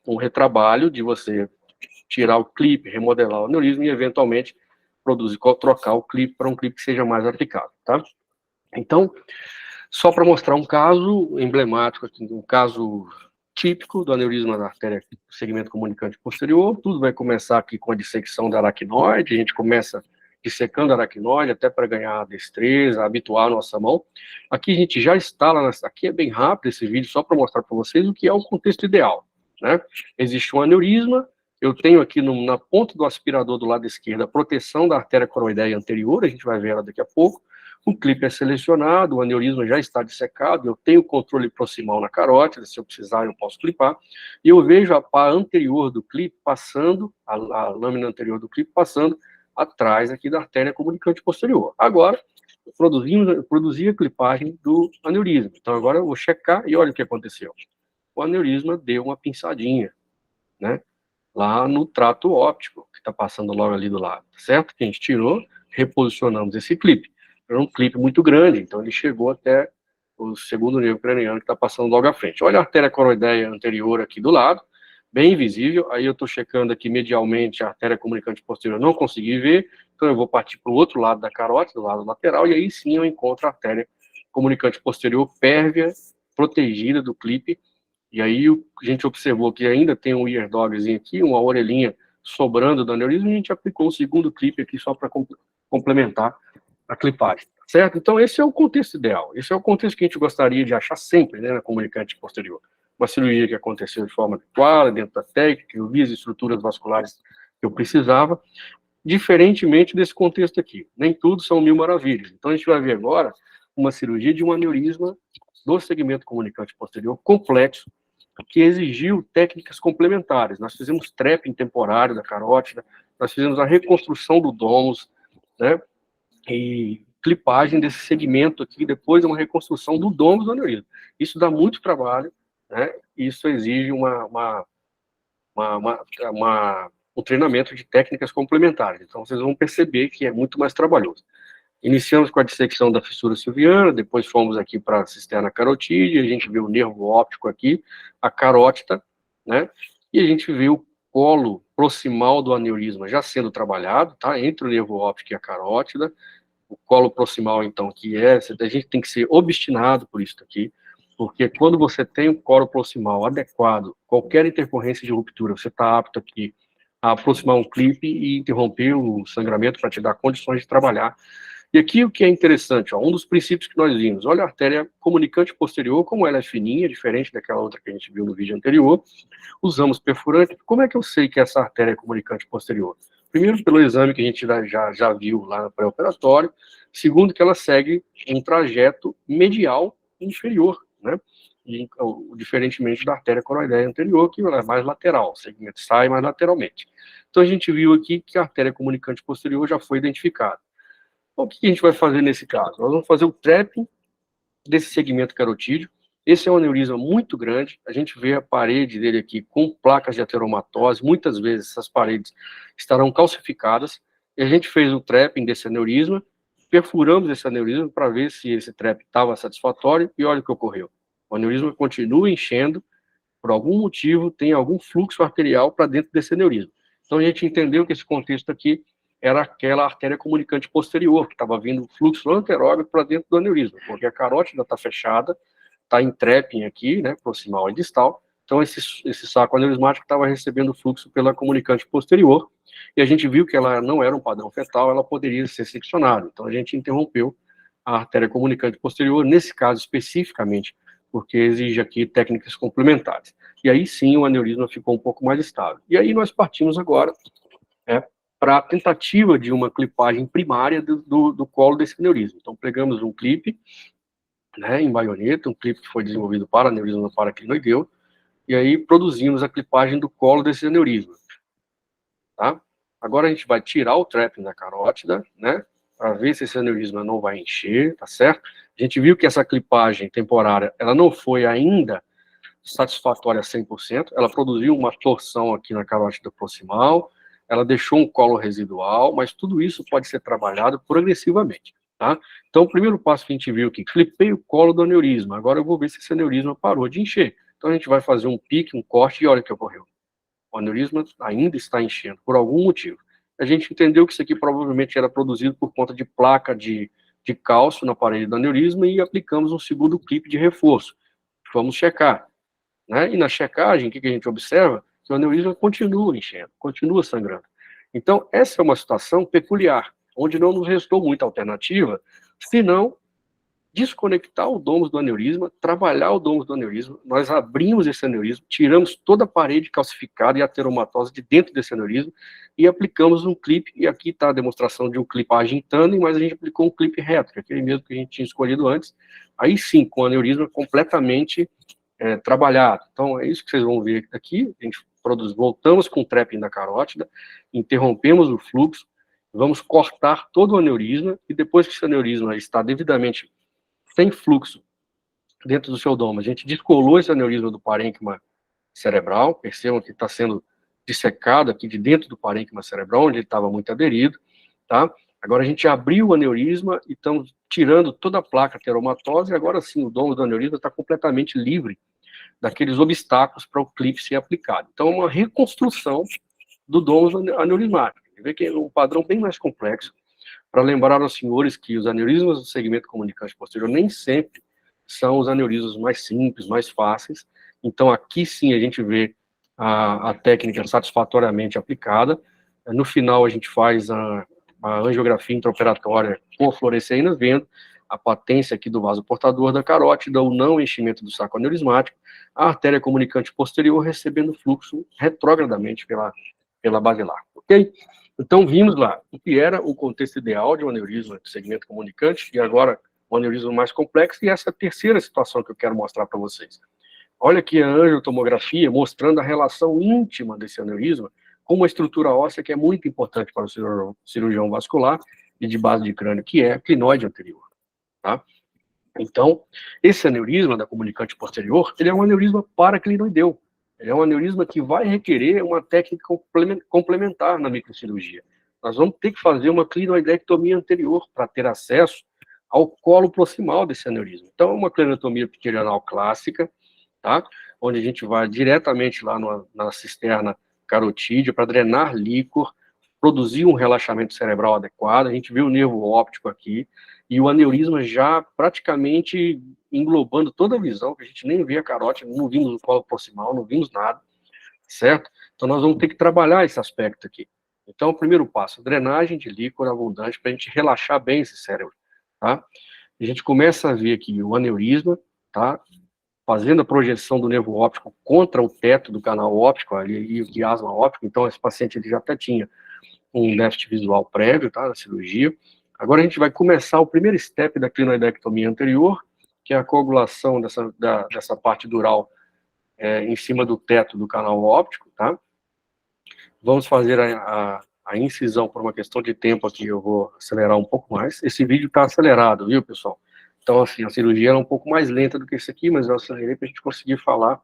um retrabalho de você tirar o clipe, remodelar o aneurisma e, eventualmente, trocar o clipe para um clipe que seja mais aplicável, tá? Então, só para mostrar um caso emblemático aqui, um caso típico do aneurisma da artéria do segmento comunicante posterior. Tudo vai começar aqui com a dissecção da aracnoide, a gente começa dissecando a aracnoide até para ganhar destreza, habituar a nossa mão. Aqui a gente já instala, aqui é bem rápido esse vídeo, só para mostrar para vocês o que é o contexto ideal, né? Existe um aneurisma, eu tenho aqui na ponta do aspirador do lado esquerdo a proteção da artéria coroideia anterior, a gente vai ver ela daqui a pouco. O clipe é selecionado, o aneurisma já está dissecado, eu tenho controle proximal na carótida, se eu precisar eu posso clipar, e eu vejo a pá anterior do clipe passando, a lâmina anterior do clipe passando atrás aqui da artéria comunicante posterior. Agora, eu produzi a clipagem do aneurisma, então agora eu vou checar e olha o que aconteceu. O aneurisma deu uma pinçadinha, né, lá no trato óptico, que está passando logo ali do lado, certo? Que a gente tirou, reposicionamos esse clipe. Era um clipe muito grande, então ele chegou até o segundo nervo craniano que está passando logo à frente. Olha a artéria coroideia anterior aqui do lado, bem visível. Aí eu estou checando aqui medialmente a artéria comunicante posterior, não consegui ver, então eu vou partir para o outro lado da carótida, do lado lateral, e aí sim eu encontro a artéria comunicante posterior pérvia, protegida do clipe. E aí a gente observou que ainda tem um ear dogzinho aqui, uma orelhinha sobrando do aneurisma, e a gente aplicou o segundo clipe aqui só para complementar a clipagem, certo? Então esse é o contexto ideal, esse é o contexto que a gente gostaria de achar sempre, né, na comunicante posterior. Uma cirurgia que aconteceu de forma adequada, dentro da técnica, eu vi as estruturas vasculares que eu precisava, diferentemente desse contexto aqui. Nem tudo são mil maravilhas. Então a gente vai ver agora uma cirurgia de um aneurisma do segmento comunicante posterior complexo, que exigiu técnicas complementares. Nós fizemos trapping temporário da carótida, nós fizemos a reconstrução do dômus, né, e clipagem desse segmento aqui, depois uma reconstrução do dômus do aneurisma. Isso dá muito trabalho, né? Isso exige um treinamento de técnicas complementares. Então, vocês vão perceber que é muito mais trabalhoso. Iniciamos com a dissecção da fissura silviana, depois fomos aqui para a cisterna carotídea, a gente vê o nervo óptico aqui, a carótida, né? E a gente vê o colo proximal do aneurisma já sendo trabalhado, tá? Entre o nervo óptico e a carótida. O colo proximal, então, a gente tem que ser obstinado por isso aqui, porque quando você tem um colo proximal adequado, qualquer intercorrência de ruptura, você está apto aqui a aproximar um clipe e interromper o sangramento para te dar condições de trabalhar. E aqui o que é interessante, ó, um dos princípios que nós vimos, olha a artéria comunicante posterior, como ela é fininha, diferente daquela outra que a gente viu no vídeo anterior, usamos perfurante. Como é que eu sei que essa artéria é comunicante posterior? Primeiro, pelo exame que a gente já viu lá no pré-operatório. Segundo, que ela segue um trajeto medial inferior, né? Diferentemente da artéria coroideia anterior, que ela é mais lateral, o segmento sai mais lateralmente. Então, a gente viu aqui que a artéria comunicante posterior já foi identificada. Então, o que a gente vai fazer nesse caso? Nós vamos fazer o trapping desse segmento carotídeo. Esse é um aneurisma muito grande, a gente vê a parede dele aqui com placas de ateromatose, muitas vezes essas paredes estarão calcificadas, e a gente fez o trapping desse aneurisma, perfuramos esse aneurisma para ver se esse trap estava satisfatório, e olha o que ocorreu. O aneurisma continua enchendo, por algum motivo, tem algum fluxo arterial para dentro desse aneurisma. Então a gente entendeu que esse contexto aqui era aquela artéria comunicante posterior, que estava vindo fluxo anterógrado para dentro do aneurisma, porque a carótida está fechada, está em trapping aqui, né, proximal e distal, então esse saco aneurismático estava recebendo fluxo pela comunicante posterior, e a gente viu que ela não era um padrão fetal, ela poderia ser seccionada, então a gente interrompeu a artéria comunicante posterior, nesse caso especificamente, porque exige aqui técnicas complementares. E aí sim o aneurisma ficou um pouco mais estável. E aí nós partimos agora para a tentativa de uma clipagem primária do colo desse aneurisma. Então pegamos um clipe, né, em baioneta, um clipe que foi desenvolvido para aneurisma paraclinoideu, e aí produzimos a clipagem do colo desse aneurisma. Tá? Agora a gente vai tirar o trapping da carótida, né, para ver se esse aneurisma não vai encher, tá certo? A gente viu que essa clipagem temporária, ela não foi ainda satisfatória a 100%, ela produziu uma torção aqui na carótida proximal, ela deixou um colo residual, mas tudo isso pode ser trabalhado progressivamente, tá? Então, o primeiro passo que a gente viu aqui, clipei o colo do aneurisma, agora eu vou ver se esse aneurisma parou de encher. Então, a gente vai fazer um pique, um corte, e olha o que ocorreu. O aneurisma ainda está enchendo, por algum motivo. A gente entendeu que isso aqui provavelmente era produzido por conta de placa de cálcio na parede do aneurisma e aplicamos um segundo clipe de reforço. Vamos checar. Né? E na checagem, o que a gente observa? Que o aneurisma continua enchendo, continua sangrando. Então, essa é uma situação peculiar, onde não nos restou muita alternativa, senão desconectar o domus do aneurisma, trabalhar o domus do aneurisma, nós abrimos esse aneurisma, tiramos toda a parede calcificada e ateromatose de dentro desse aneurisma e aplicamos um clipe, e aqui está a demonstração de um clipagem tandem, mas a gente aplicou um clipe reto, que é aquele mesmo que a gente tinha escolhido antes, aí sim, com o aneurisma completamente trabalhado. Então, é isso que vocês vão ver aqui, a gente voltamos com o trapping da carótida, interrompemos o fluxo, vamos cortar todo o aneurisma, e depois que esse aneurisma está devidamente sem fluxo dentro do seu domo, a gente descolou esse aneurisma do parênquima cerebral, percebam que está sendo dissecado aqui de dentro do parênquima cerebral, onde ele estava muito aderido, tá? Agora a gente abriu o aneurisma e estamos tirando toda a placa ateromatose, e agora sim o domo do aneurisma está completamente livre daqueles obstáculos para o clipe ser aplicado. Então, é uma reconstrução do domo aneurismático. Você vê que é um padrão bem mais complexo, para lembrar aos senhores que os aneurismas do segmento comunicante posterior nem sempre são os aneurismas mais simples, mais fáceis. Então, aqui sim a gente vê a técnica satisfatoriamente aplicada. No final, a gente faz a angiografia intraoperatória com fluoresceína, vendo a patência aqui do vaso portador da carótida, o não enchimento do saco aneurismático, a artéria comunicante posterior recebendo fluxo retrogradamente pela basilar, ok? Então, vimos lá o que era o contexto ideal de um aneurisma de segmento comunicante, e agora um aneurisma mais complexo, e essa terceira situação que eu quero mostrar para vocês. Olha aqui a angiotomografia mostrando a relação íntima desse aneurisma com uma estrutura óssea que é muito importante para o cirurgião vascular e de base de crânio, que é a clinoide anterior. Tá? Então, esse aneurisma da comunicante posterior, ele é um aneurisma paraclinoideu. Ele é um aneurisma que vai requerer uma técnica complementar na microcirurgia. Nós vamos ter que fazer uma clinoidectomia anterior para ter acesso ao colo proximal desse aneurisma. Então, é uma clinotomia piterional clássica, tá? Onde a gente vai diretamente lá na cisterna carotídea para drenar líquor, produzir um relaxamento cerebral adequado. A gente vê o nervo óptico aqui, e o aneurisma já praticamente englobando toda a visão, que a gente nem vê a carótida, não vimos o colo proximal, não vimos nada, certo? Então nós vamos ter que trabalhar esse aspecto aqui. Então, o primeiro passo, drenagem de líquor abundante para a gente relaxar bem esse cérebro, tá? A gente começa a ver aqui o aneurisma, tá? Fazendo a projeção do nervo óptico contra o teto do canal óptico ali, e o quiasma óptico. Então, esse paciente ele já até tinha um déficit visual prévio, tá, na cirurgia. Agora a gente vai começar o primeiro step da clinoidectomia anterior, que é a coagulação dessa parte dural em cima do teto do canal óptico, tá? Vamos fazer a incisão por uma questão de tempo aqui, eu vou acelerar um pouco mais. Esse vídeo está acelerado, viu, pessoal? Então, assim, a cirurgia é um pouco mais lenta do que isso aqui, mas eu acelerei para a gente conseguir falar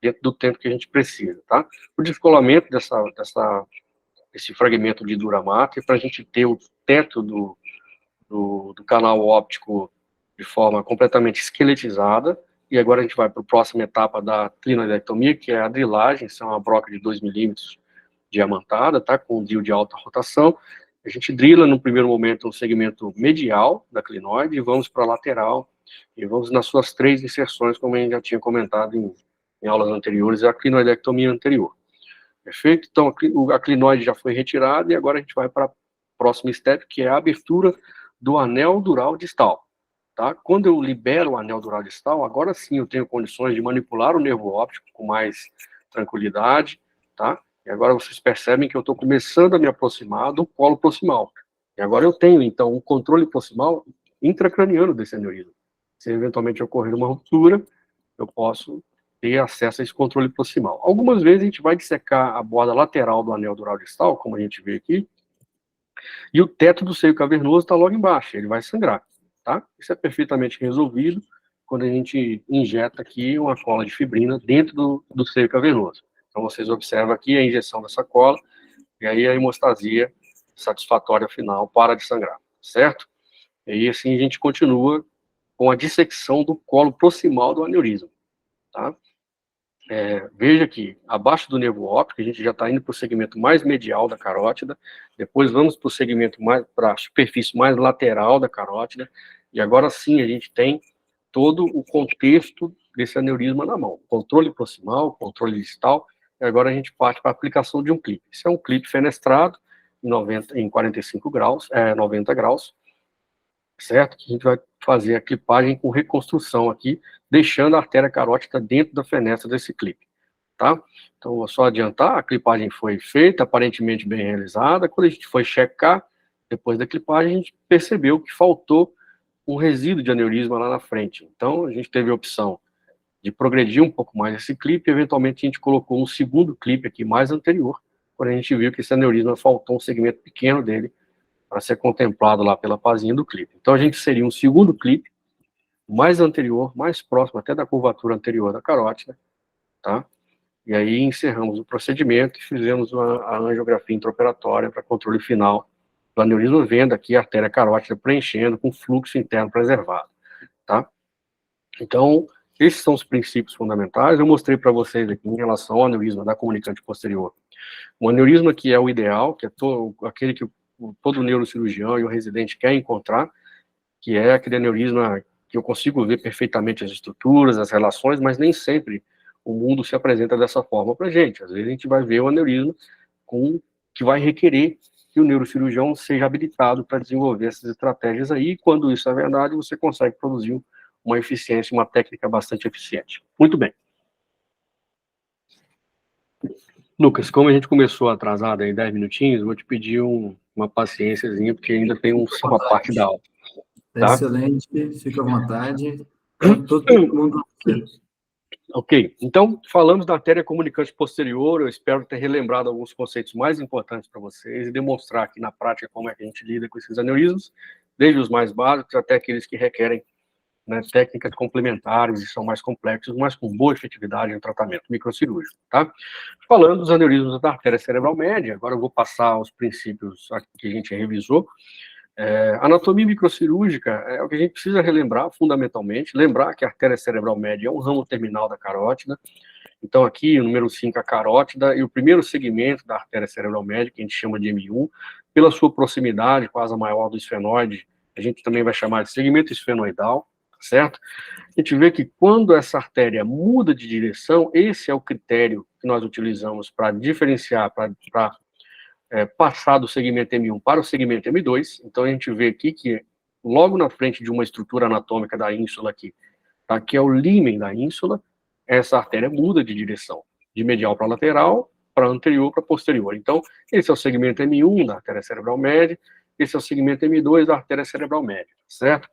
dentro do tempo que a gente precisa, tá? O descolamento desse fragmento de dura-mater, para a gente ter o teto do canal óptico de forma completamente esqueletizada, e agora a gente vai para a próxima etapa da clinoidectomia, que é a drilagem, isso é uma broca de 2 milímetros diamantada, tá? Com um DIL de alta rotação. A gente drila no primeiro momento um segmento medial da clinoide e vamos para a lateral, e vamos nas suas 3 inserções, como a gente já tinha comentado em aulas anteriores, a clinoidectomia anterior. Perfeito? Então, a clinoide já foi retirada e agora a gente vai para a próxima step, que é a abertura do anel dural distal. Tá? Quando eu libero o anel dural distal, agora sim eu tenho condições de manipular o nervo óptico com mais tranquilidade, tá? E agora vocês percebem que eu estou começando a me aproximar do polo proximal. E agora eu tenho, então, um controle proximal intracraniano desse aneurisma. Se eventualmente ocorrer uma ruptura, eu posso ter acesso a esse controle proximal. Algumas vezes a gente vai dissecar a borda lateral do anel dural distal, como a gente vê aqui, e o teto do seio cavernoso está logo embaixo, ele vai sangrar, tá? Isso é perfeitamente resolvido quando a gente injeta aqui uma cola de fibrina dentro do seio cavernoso. Então vocês observam aqui a injeção dessa cola, e aí a hemostasia satisfatória final para de sangrar, certo? E aí assim a gente continua com a dissecção do colo proximal do aneurisma, tá? Veja que abaixo do nervo óptico a gente já está indo para o segmento mais medial da carótida, depois vamos para o segmento mais, para a superfície mais lateral da carótida, e agora sim a gente tem todo o contexto desse aneurisma na mão, controle proximal, controle distal, e agora a gente parte para a aplicação de um clipe. Isso é um clipe fenestrado em 45 graus, 90 graus, certo? Que a gente vai fazer a clipagem com reconstrução aqui, deixando a artéria carótida dentro da fenestra desse clipe, tá? Então, vou só adiantar, a clipagem foi feita, aparentemente bem realizada. Quando a gente foi checar, depois da clipagem, a gente percebeu que faltou um resíduo de aneurisma lá na frente. Então, a gente teve a opção de progredir um pouco mais esse clipe, e eventualmente a gente colocou um segundo clipe aqui, mais anterior, quando a gente viu que esse aneurisma faltou um segmento pequeno dele, para ser contemplado lá pela pazinha do clipe. Então a gente seria um segundo clipe, mais anterior, mais próximo até da curvatura anterior da carótida, tá? E aí encerramos o procedimento e fizemos a angiografia intraoperatória para controle final do aneurisma, vendo aqui a artéria carótida preenchendo com fluxo interno preservado, tá? Então, esses são os princípios fundamentais. Eu mostrei para vocês aqui em relação ao aneurisma da comunicante posterior. O aneurisma que é o ideal, que é aquele que todo neurocirurgião e o residente quer encontrar, que é aquele aneurisma que eu consigo ver perfeitamente as estruturas, as relações, mas nem sempre o mundo se apresenta dessa forma para a gente. Às vezes a gente vai ver o aneurisma que vai requerer que o neurocirurgião seja habilitado para desenvolver essas estratégias aí, e quando isso é verdade, você consegue produzir uma eficiência, uma técnica bastante eficiente. Muito bem. Lucas, como a gente começou atrasado aí 10 minutinhos, vou te pedir uma paciênciazinha, porque ainda tem uma parte da aula. Tá? Excelente, fica à vontade. Todo mundo. Ok, então falamos da artéria comunicante posterior. Eu espero ter relembrado alguns conceitos mais importantes para vocês e demonstrar aqui na prática como é que a gente lida com esses aneurismos, desde os mais básicos até aqueles que requerem, né, técnicas complementares e são mais complexos, mas com boa efetividade no tratamento microcirúrgico, tá? Falando dos aneurismos da artéria cerebral média, agora eu vou passar os princípios que a gente revisou. Anatomia microcirúrgica é o que a gente precisa relembrar fundamentalmente, lembrar que a artéria cerebral média é um ramo terminal da carótida. Então aqui, o número 5, a carótida, e o primeiro segmento da artéria cerebral média, que a gente chama de M1, pela sua proximidade com a asa maior do esfenoide, a gente também vai chamar de segmento esfenoidal, certo? A gente vê que quando essa artéria muda de direção, esse é o critério que nós utilizamos para diferenciar, para passar do segmento M1 para o segmento M2. Então a gente vê aqui que logo na frente de uma estrutura anatômica da ínsula aqui, tá, que é o límen da ínsula, essa artéria muda de direção, de medial para lateral, para anterior para posterior. Então esse é o segmento M1 da artéria cerebral média, esse é o segmento M2 da artéria cerebral média, certo?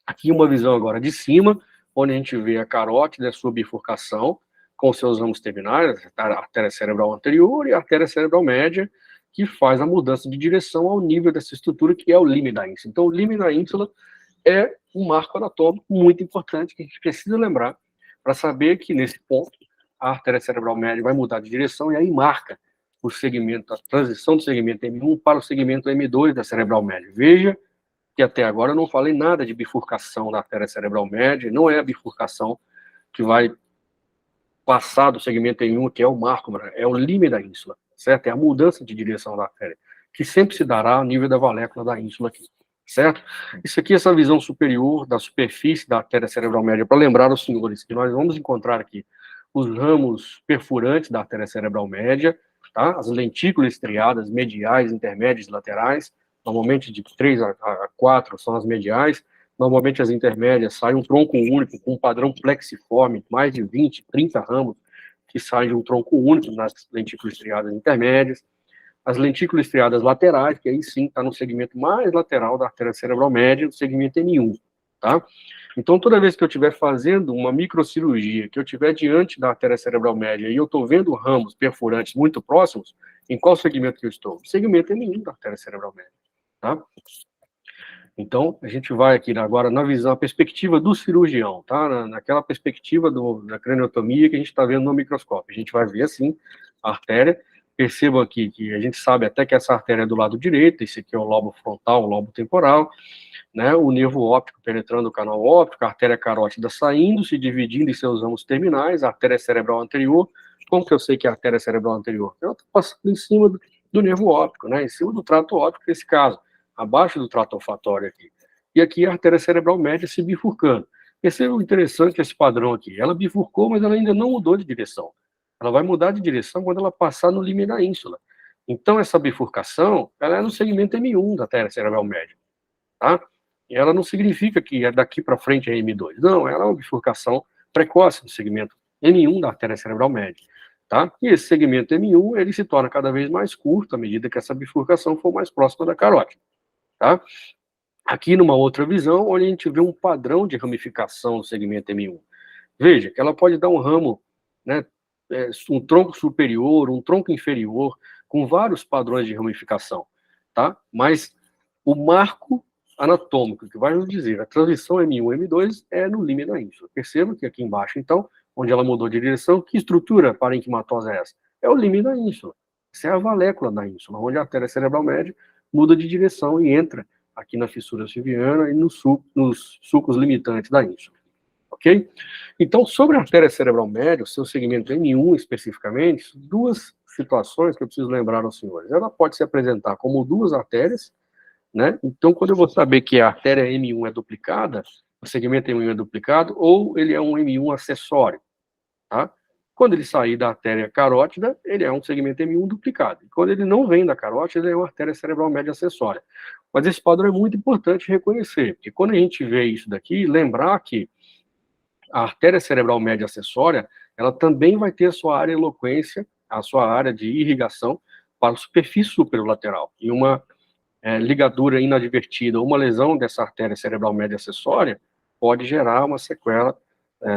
Aqui uma visão agora de cima, onde a gente vê a carótida e a sua bifurcação, com seus ramos terminais, a artéria cerebral anterior e a artéria cerebral média, que faz a mudança de direção ao nível dessa estrutura, que é o límen da ínsula. Então, o límen da ínsula é um marco anatômico muito importante que a gente precisa lembrar para saber que, nesse ponto, a artéria cerebral média vai mudar de direção e aí marca o segmento, a transição do segmento M1 para o segmento M2 da cerebral média. Veja que até agora eu não falei nada de bifurcação da artéria cerebral média, não é a bifurcação que vai passar do segmento M1, que é o marco, é o limite da ínsula, certo? É a mudança de direção da artéria, que sempre se dará ao nível da valécula da ínsula aqui, certo? Isso aqui é essa visão superior da superfície da artéria cerebral média, para lembrar aos senhores que nós vamos encontrar aqui os ramos perfurantes da artéria cerebral média, tá? As lentículas estriadas mediais, intermédias e laterais, normalmente de 3 a 4 são as mediais, normalmente as intermédias saem um tronco único com um padrão plexiforme, mais de 20, 30 ramos que saem de um tronco único nas lentículas estriadas intermédias. As lentículas estriadas laterais, que aí sim está no segmento mais lateral da artéria cerebral média, do segmento M1, tá? Então, toda vez que eu estiver fazendo uma microcirurgia, que eu estiver diante da artéria cerebral média e eu estou vendo ramos perfurantes muito próximos, em qual segmento que eu estou? Segmento M1 da artéria cerebral média, tá? Então, a gente vai aqui agora na visão, a perspectiva do cirurgião, tá? Naquela perspectiva da craniotomia que a gente está vendo no microscópio. A gente vai ver, assim, a artéria. Percebam aqui que a gente sabe até que essa artéria é do lado direito, esse aqui é o lobo frontal, o lobo temporal, né? O nervo óptico penetrando o canal óptico, a artéria carótida saindo, se dividindo em seus ramos terminais, a artéria cerebral anterior. Como que eu sei que é a artéria cerebral anterior? Ela está passando em cima do nervo óptico, né? Em cima do trato óptico, nesse caso, abaixo do trato olfatório aqui. E aqui a artéria cerebral média se bifurcando. Perceba o interessante esse padrão aqui. Ela bifurcou, mas ela ainda não mudou de direção. Ela vai mudar de direção quando ela passar no limite da ínsula. Então, essa bifurcação, ela é no segmento M1 da artéria cerebral média, tá? E ela não significa que é daqui para frente é M2. Não, ela é uma bifurcação precoce do segmento M1 da artéria cerebral média, tá? E esse segmento M1, ele se torna cada vez mais curto à medida que essa bifurcação for mais próxima da carótida, tá? Aqui numa outra visão, onde a gente vê um padrão de ramificação do segmento M1. Veja que ela pode dar um ramo, né, um tronco superior, um tronco inferior, com vários padrões de ramificação, tá? Mas o marco anatômico que vai nos dizer a transição M1 M2 é no limite da ínsula. Perceba que aqui embaixo, então, onde ela mudou de direção, que estrutura parenquimatosa é essa? É o limite da ínsula. Essa é a valécula da ínsula, onde a artéria cerebral média muda de direção e entra aqui na fissura silviana e nos sulcos limitantes da ínsula. Ok? Então, sobre a artéria cerebral média, o seu segmento M1 especificamente, duas situações que eu preciso lembrar aos senhores. Ela pode se apresentar como duas artérias, né? Então, quando eu vou saber que a artéria M1 é duplicada, o segmento M1 é duplicado, ou ele é um M1 acessório, tá? Quando ele sair da artéria carótida, ele é um segmento M1 duplicado. E quando ele não vem da carótida, ele é uma artéria cerebral média acessória. Mas esse padrão é muito importante reconhecer, porque quando a gente vê isso daqui, lembrar que a artéria cerebral média acessória, ela também vai ter a sua área eloquência, a sua área de irrigação para a superfície superolateral. E uma ligadura inadvertida, uma lesão dessa artéria cerebral média acessória, pode gerar uma sequela,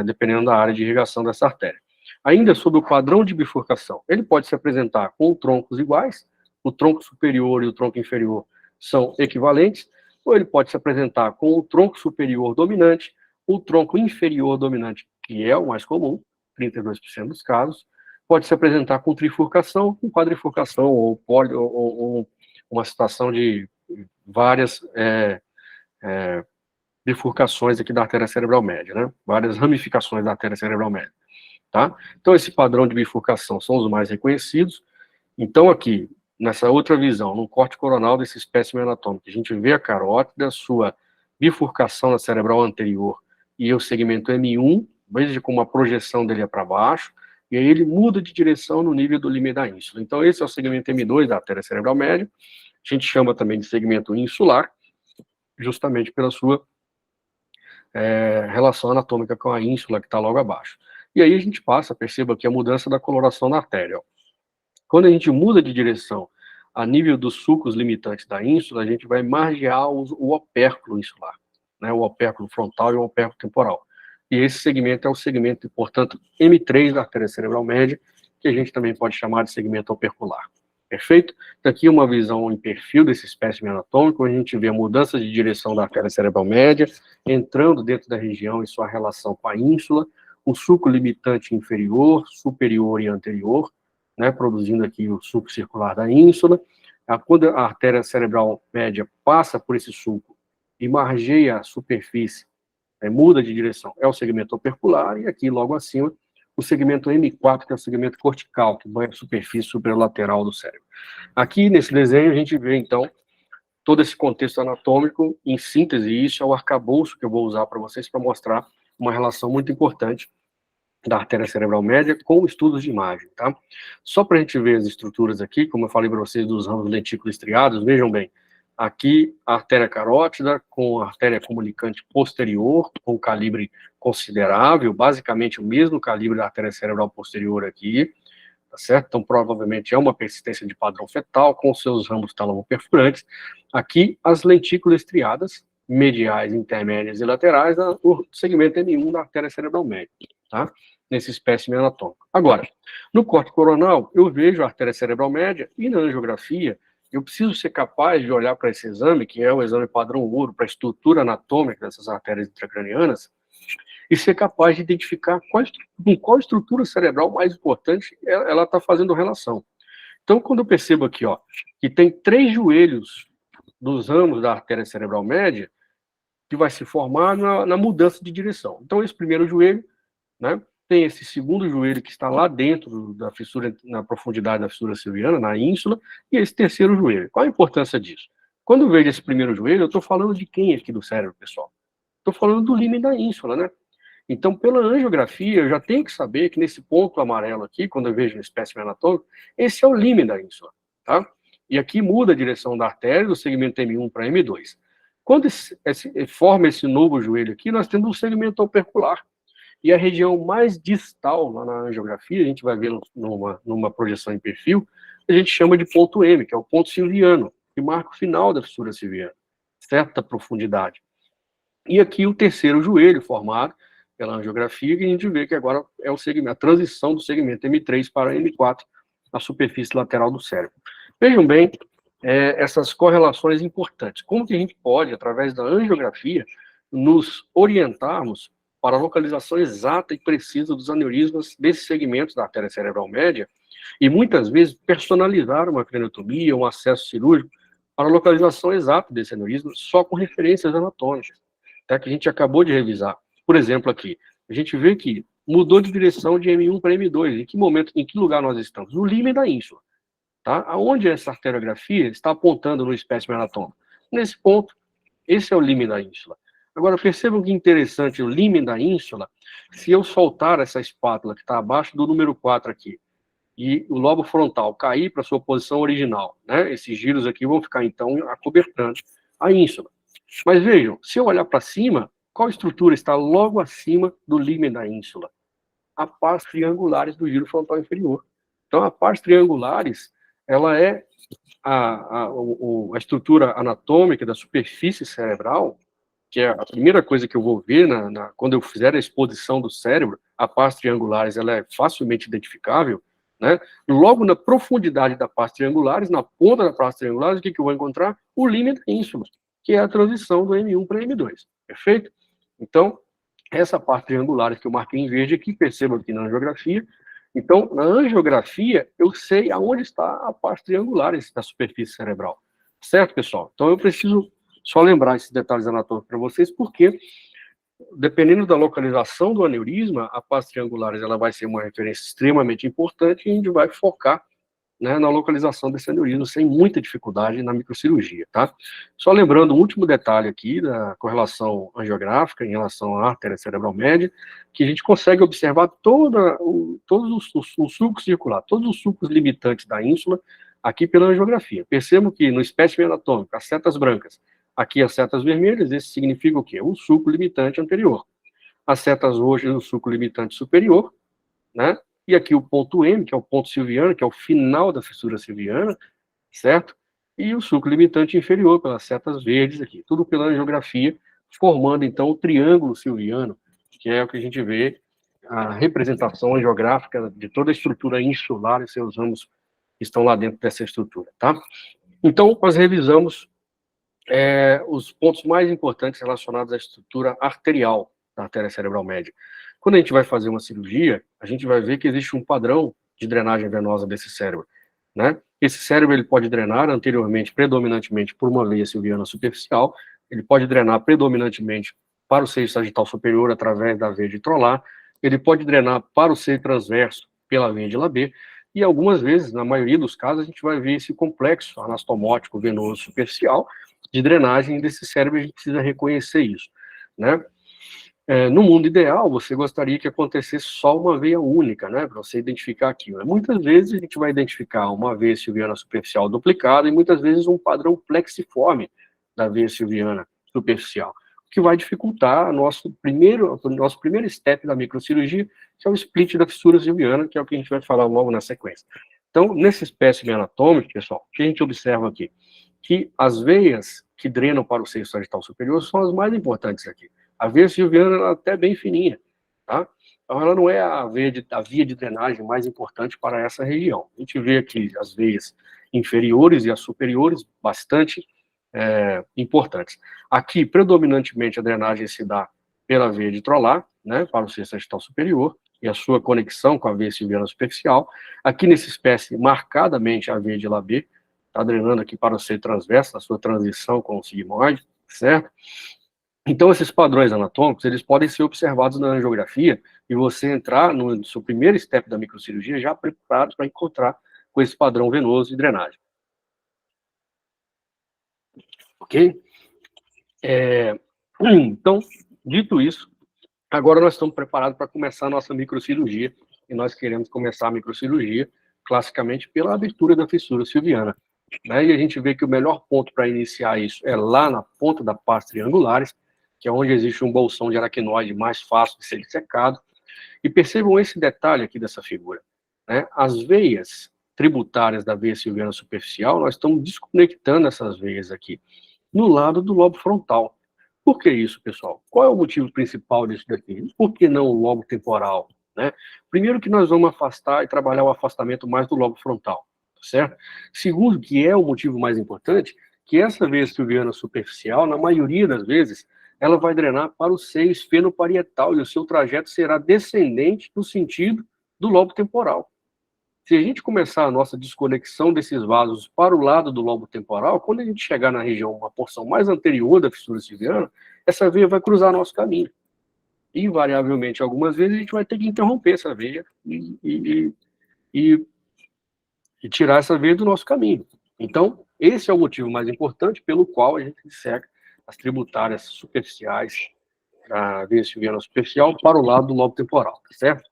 dependendo da área de irrigação dessa artéria. Ainda sobre o padrão de bifurcação, ele pode se apresentar com troncos iguais, o tronco superior e o tronco inferior são equivalentes, ou ele pode se apresentar com o tronco superior dominante, o tronco inferior dominante, que é o mais comum, 32% dos casos, pode se apresentar com trifurcação, com quadrifurcação, ou uma situação de várias bifurcações aqui da artéria cerebral média, né? Várias ramificações da artéria cerebral média, tá? Então, esse padrão de bifurcação são os mais reconhecidos. Então, aqui, nessa outra visão, no corte coronal desse espécime anatômico, a gente vê a carótida, sua bifurcação na cerebral anterior e o segmento M1, veja como a projeção dele é para baixo, e aí ele muda de direção no nível do limite da ínsula. Então, esse é o segmento M2 da artéria cerebral média, a gente chama também de segmento insular, justamente pela sua relação anatômica com a ínsula que está logo abaixo. E aí a gente passa, perceba que a mudança da coloração da artéria. Quando a gente muda de direção a nível dos sulcos limitantes da ínsula, a gente vai margear o opérculo insular, né, o opérculo frontal e o opérculo temporal. E esse segmento é o segmento, portanto, M3 da artéria cerebral média, que a gente também pode chamar de segmento opercular. Perfeito? Então, aqui uma visão em perfil desse espécime anatômico, a gente vê a mudança de direção da artéria cerebral média, entrando dentro da região e sua relação com a ínsula, o sulco limitante inferior, superior e anterior, né, produzindo aqui o sulco circular da ínsula. Quando a artéria cerebral média passa por esse sulco e margeia a superfície, muda de direção, é o segmento opercular, e aqui logo acima o segmento M4, que é o segmento cortical, que banha a superfície superlateral do cérebro. Aqui, nesse desenho, a gente vê, então, todo esse contexto anatômico, em síntese, e isso é o arcabouço que eu vou usar para vocês para mostrar uma relação muito importante da artéria cerebral média com estudos de imagem, tá? Só para a gente ver as estruturas aqui, como eu falei para vocês dos ramos lentículos estriados, vejam bem, aqui a artéria carótida com a artéria comunicante posterior, com calibre considerável, basicamente o mesmo calibre da artéria cerebral posterior aqui, tá certo? Então, provavelmente é uma persistência de padrão fetal, com seus ramos talamo-perfurantes. Aqui, as lentículas estriadas, mediais, intermédias e laterais, no segmento M1 da artéria cerebral média, tá? Nesse espécime anatômico. Agora, no corte coronal, eu vejo a artéria cerebral média e na angiografia, eu preciso ser capaz de olhar para esse exame, que é o exame padrão ouro, para a estrutura anatômica dessas artérias intracranianas, e ser capaz de identificar com qual estrutura cerebral mais importante ela está fazendo relação. Então, quando eu percebo aqui, ó, que tem 3 joelhos dos ramos da artéria cerebral média, que vai se formar na mudança de direção. Então, esse primeiro joelho, né, tem esse segundo joelho que está lá dentro da fissura, na profundidade da fissura silviana, na ínsula, e esse terceiro joelho. Qual a importância disso? Quando eu vejo esse primeiro joelho, eu estou falando de quem aqui do cérebro, pessoal? Estou falando do límen da ínsula, né? Então, pela angiografia, eu já tenho que saber que nesse ponto amarelo aqui, quando eu vejo no espécime anatômico, esse é o límen da ínsula, tá? E aqui muda a direção da artéria do segmento M1 para M2. Quando forma esse novo joelho aqui, nós temos um segmento opercular. E a região mais distal, lá na angiografia, a gente vai ver numa projeção em perfil, a gente chama de ponto M, que é o ponto silviano, que marca o final da fissura silviana, certa profundidade. E aqui o terceiro joelho formado pela angiografia, que a gente vê que agora é o segmento, a transição do segmento M3 para M4, na superfície lateral do cérebro. Vejam bem, essas correlações importantes. Como que a gente pode, através da angiografia, nos orientarmos para a localização exata e precisa dos aneurismas desses segmentos da artéria cerebral média, e muitas vezes personalizar uma craniotomia, um acesso cirúrgico, para a localização exata desse aneurisma, só com referências anatômicas, tá? Que a gente acabou de revisar. Por exemplo, aqui, a gente vê que mudou de direção de M1 para M2. Em que momento, em que lugar nós estamos? No límen da ínsula, tá? Aonde essa arteriografia está apontando no espécime anatômico? Nesse ponto, esse é o límen da ínsula. Agora, percebam que interessante, o límen da ínsula, se eu soltar essa espátula que está abaixo do número 4 aqui, e o lobo frontal cair para sua posição original, né? Esses giros aqui vão ficar, então, acobertando a ínsula. Mas vejam, se eu olhar para cima, qual estrutura está logo acima do límen da ínsula? A pars triangulares do giro frontal inferior. Então, a pars triangulares, ela é a estrutura anatômica da superfície cerebral, que é a primeira coisa que eu vou ver quando eu fizer a exposição do cérebro. A pars triangulares, ela é facilmente identificável, né? Logo na profundidade da pars triangulares, na ponta da pars triangulares, o que eu vou encontrar? O límen da ínsula, que é a transição do M1 para M2, perfeito? Então, essa parte triangular que eu marquei em verde aqui, percebam aqui na angiografia. Então, na angiografia, eu sei aonde está a parte triangular da superfície cerebral, certo, pessoal? Então, eu preciso só lembrar esses detalhes anatômicos para vocês, porque, dependendo da localização do aneurisma, a parte triangular ela vai ser uma referência extremamente importante e a gente vai focar, né, na localização desse aneurisma sem muita dificuldade na microcirurgia, tá? Só lembrando um último detalhe aqui da correlação angiográfica em relação à artéria cerebral média, que a gente consegue observar todos os sulcos circulares, todos os sulcos limitantes da ínsula aqui pela angiografia. Percebam que no espécime anatômico, as setas brancas, aqui as setas vermelhas, isso significa o quê? O sulco limitante anterior. As setas roxas, o sulco limitante superior, né? E aqui o ponto M, que é o ponto silviano, que é o final da fissura silviana, certo? E o sulco limitante inferior, pelas setas verdes aqui. Tudo pela angiografia, formando, então, o triângulo silviano, que é o que a gente vê, a representação angiográfica de toda a estrutura insular e seus ramos que estão lá dentro dessa estrutura, tá? Então, nós revisamos os pontos mais importantes relacionados à estrutura arterial da artéria cerebral média. Quando a gente vai fazer uma cirurgia, a gente vai ver que existe um padrão de drenagem venosa desse cérebro, né? Esse cérebro ele pode drenar anteriormente, predominantemente, por uma veia silviana superficial, ele pode drenar predominantemente para o seio sagital superior através da veia de Trolar, ele pode drenar para o seio transverso pela veia de Labé, e algumas vezes, na maioria dos casos, a gente vai ver esse complexo anastomótico venoso superficial de drenagem desse cérebro, a gente precisa reconhecer isso, né? No mundo ideal, você gostaria que acontecesse só uma veia única, né, para você identificar aquilo. Muitas vezes a gente vai identificar uma veia silviana superficial duplicada e muitas vezes um padrão plexiforme da veia silviana superficial, o que vai dificultar o nosso primeiro step da microcirurgia, que é o split da fissura silviana, que é o que a gente vai falar logo na sequência. Então, nesse espécime anatômico, pessoal, o que a gente observa aqui? Que as veias que drenam para o seio sagital superior são as mais importantes aqui. A veia silviana é até bem fininha, tá? Então, ela não é a via de drenagem mais importante para essa região. A gente vê aqui as veias inferiores e as superiores bastante importantes. Aqui, predominantemente, a drenagem se dá pela veia de Trolar, né, para o seio sagital superior, e a sua conexão com a veia silviana superficial. Aqui, nessa espécie, marcadamente a veia de Labé, está drenando aqui para o seio transverso, a sua transição com o sigmoide, certo? Então, esses padrões anatômicos, eles podem ser observados na angiografia e você entrar no seu primeiro step da microcirurgia já preparado para encontrar com esse padrão venoso de drenagem. Ok? Então, dito isso, agora nós estamos preparados para começar a nossa microcirurgia e nós queremos começar a microcirurgia classicamente pela abertura da fissura silviana. Né? E a gente vê que o melhor ponto para iniciar isso é lá na ponta da pars triangulares, que é onde existe um bolsão de aracnoide mais fácil de ser dissecado. E percebam esse detalhe aqui dessa figura, né? As veias tributárias da veia silviana superficial, nós estamos desconectando essas veias aqui, no lado do lobo frontal. Por que isso, pessoal? Qual é o motivo principal disso daqui? Por que não o lobo temporal? Né? Primeiro que nós vamos afastar e trabalhar o afastamento mais do lobo frontal, certo? Segundo, que é o motivo mais importante, que essa veia silviana superficial, na maioria das vezes, ela vai drenar para o seio esfenoparietal e o seu trajeto será descendente no sentido do lobo temporal. Se a gente começar a nossa desconexão desses vasos para o lado do lobo temporal, quando a gente chegar na região, uma porção mais anterior da fissura silviana, essa veia vai cruzar nosso caminho. Invariavelmente, algumas vezes, a gente vai ter que interromper essa veia e tirar essa veia do nosso caminho. Então, esse é o motivo mais importante pelo qual a gente disseca as tributárias superficiais da veia silviana superficial para o lado do lobo temporal, tá certo?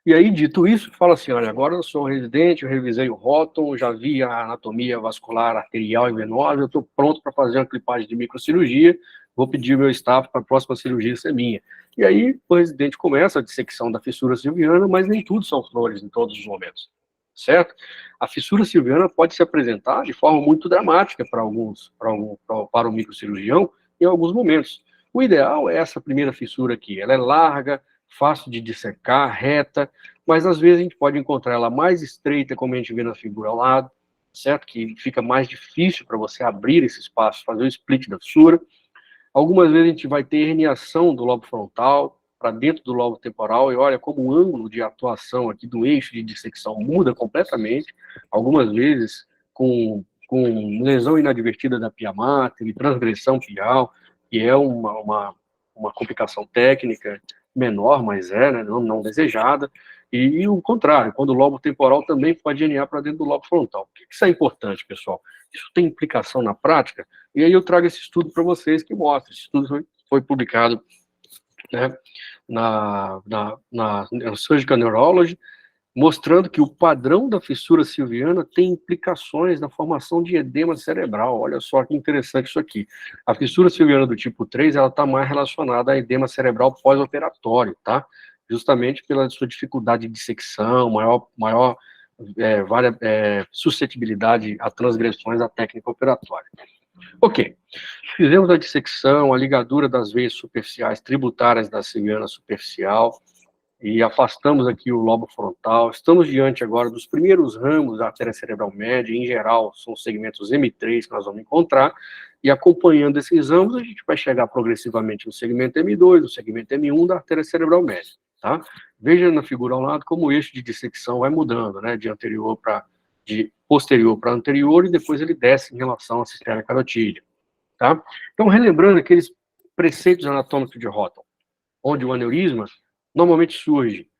E aí, dito isso, fala assim, olha, agora eu sou residente, eu revisei o rótulo, já vi a anatomia vascular, arterial e venosa, eu estou pronto para fazer uma clipagem de microcirurgia, vou pedir o meu staff para a próxima cirurgia ser minha. E aí, o residente começa a dissecção da fissura silviana, mas nem tudo são flores em todos os momentos, certo? A fissura silviana pode se apresentar de forma muito dramática para o microcirurgião em alguns momentos. O ideal é essa primeira fissura aqui, ela é larga, fácil de dissecar, reta, mas às vezes a gente pode encontrar ela mais estreita, como a gente vê na figura ao lado, certo? Que fica mais difícil para você abrir esse espaço, fazer o split da fissura. Algumas vezes a gente vai ter herniação do lobo frontal para dentro do lobo temporal, e olha como o ângulo de atuação aqui do eixo de dissecção muda completamente, algumas vezes com lesão inadvertida da pia mater, transgressão pial, que é uma complicação técnica menor, mas né, não desejada, e o contrário, quando o lobo temporal também pode herniar para dentro do lobo frontal. Por que isso é importante, pessoal? Isso tem implicação na prática, e aí eu trago esse estudo para vocês que mostra. Esse estudo foi publicado, né, na Surgical Neurology, mostrando que o padrão da fissura silviana tem implicações na formação de edema cerebral. Olha só que interessante isso aqui. A fissura silviana do tipo 3, ela está mais relacionada a edema cerebral pós-operatório, tá? Justamente pela sua dificuldade de dissecção, maior suscetibilidade a transgressões à técnica operatória. Ok, fizemos a dissecção, a ligadura das veias superficiais tributárias da silviana superficial, e afastamos aqui o lobo frontal. Estamos diante agora dos primeiros ramos da artéria cerebral média, em geral, são os segmentos M3 que nós vamos encontrar, e acompanhando esses ramos, a gente vai chegar progressivamente no segmento M2, no segmento M1 da artéria cerebral média, tá? Veja na figura ao lado como o eixo de dissecção vai mudando, né, de posterior para anterior, e depois ele desce em relação à cisterna carotídea, tá? Então, relembrando aqueles preceitos anatômicos de Rotten, onde o aneurisma normalmente surge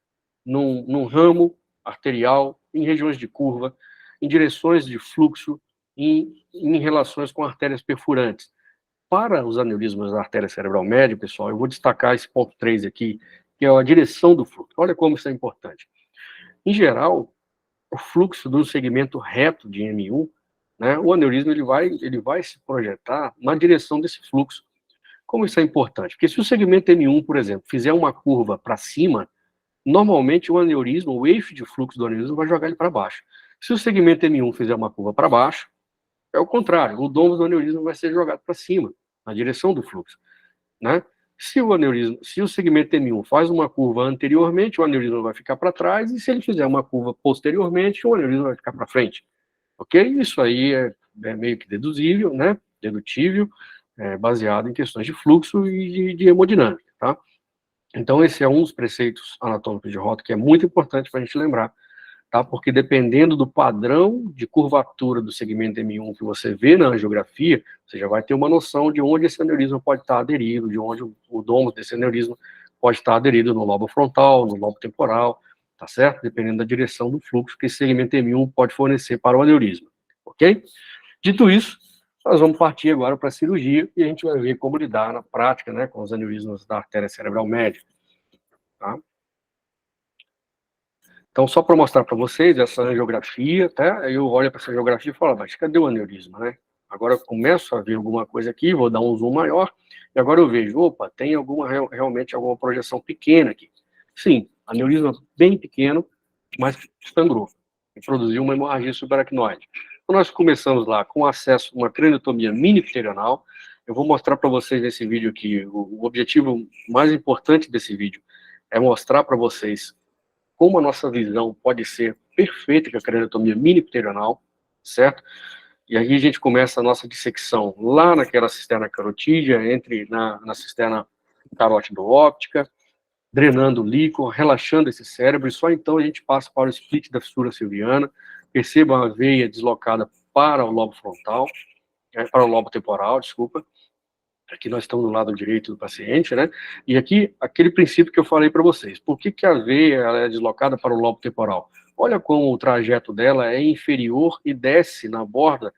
num ramo arterial, em regiões de curva, em direções de fluxo, em relações com artérias perfurantes. Para os aneurismas da artéria cerebral média, pessoal, eu vou destacar esse ponto 3 aqui, que é a direção do fluxo. Olha como isso é importante. Em geral, o fluxo do segmento reto de M1, né, o aneurisma ele vai se projetar na direção desse fluxo. Como isso é importante? Porque se o segmento M1, por exemplo, fizer uma curva para cima, normalmente o aneurisma, o eixo de fluxo do aneurisma vai jogar ele para baixo. Se o segmento M1 fizer uma curva para baixo, é o contrário, o domo do aneurisma vai ser jogado para cima, na direção do fluxo, né? Se o segmento M1 faz uma curva anteriormente, o aneurisma vai ficar para trás, e se ele fizer uma curva posteriormente, o aneurisma vai ficar para frente, ok? Isso aí é meio que deduzível, né? Dedutível, baseado em questões de fluxo e de hemodinâmica, tá? Então, esse é um dos preceitos anatômicos de Roth que é muito importante para a gente lembrar, tá? Porque dependendo do padrão de curvatura do segmento M1 que você vê na angiografia, você já vai ter uma noção de onde esse aneurisma pode estar aderido, de onde o domo desse aneurisma pode estar aderido no lobo frontal, no lobo temporal, tá certo? Dependendo da direção do fluxo que esse segmento M1 pode fornecer para o aneurisma, ok? Dito isso, nós vamos partir agora para a cirurgia e a gente vai ver como lidar na prática, né, com os aneurismas da artéria cerebral média, tá? Então, só para mostrar para vocês essa angiografia, tá? Eu olho para essa angiografia e falo, mas cadê o aneurisma, né? Agora eu começo a ver alguma coisa aqui, vou dar um zoom maior, e agora eu vejo, opa, tem realmente alguma projeção pequena aqui. Sim, aneurisma bem pequeno, mas sangrou, e produziu uma hemorragia subaracnoide. Então, nós começamos lá com acesso a uma craniotomia minipterional. Eu vou mostrar para vocês nesse vídeo aqui, o objetivo mais importante desse vídeo é mostrar para vocês como a nossa visão pode ser perfeita com a craniotomia minipterional, certo? E aí a gente começa a nossa dissecção lá naquela cisterna carotídea, na cisterna carótido-óptica, drenando o líquor, relaxando esse cérebro, e só então a gente passa para o split da fissura silviana, perceba a veia deslocada para o lobo frontal, para o lobo temporal, desculpa. Aqui nós estamos do lado direito do paciente, né? E aqui, aquele princípio que eu falei para vocês. Por que a veia ela é deslocada para o lobo temporal? Olha como o trajeto dela é inferior e desce na borda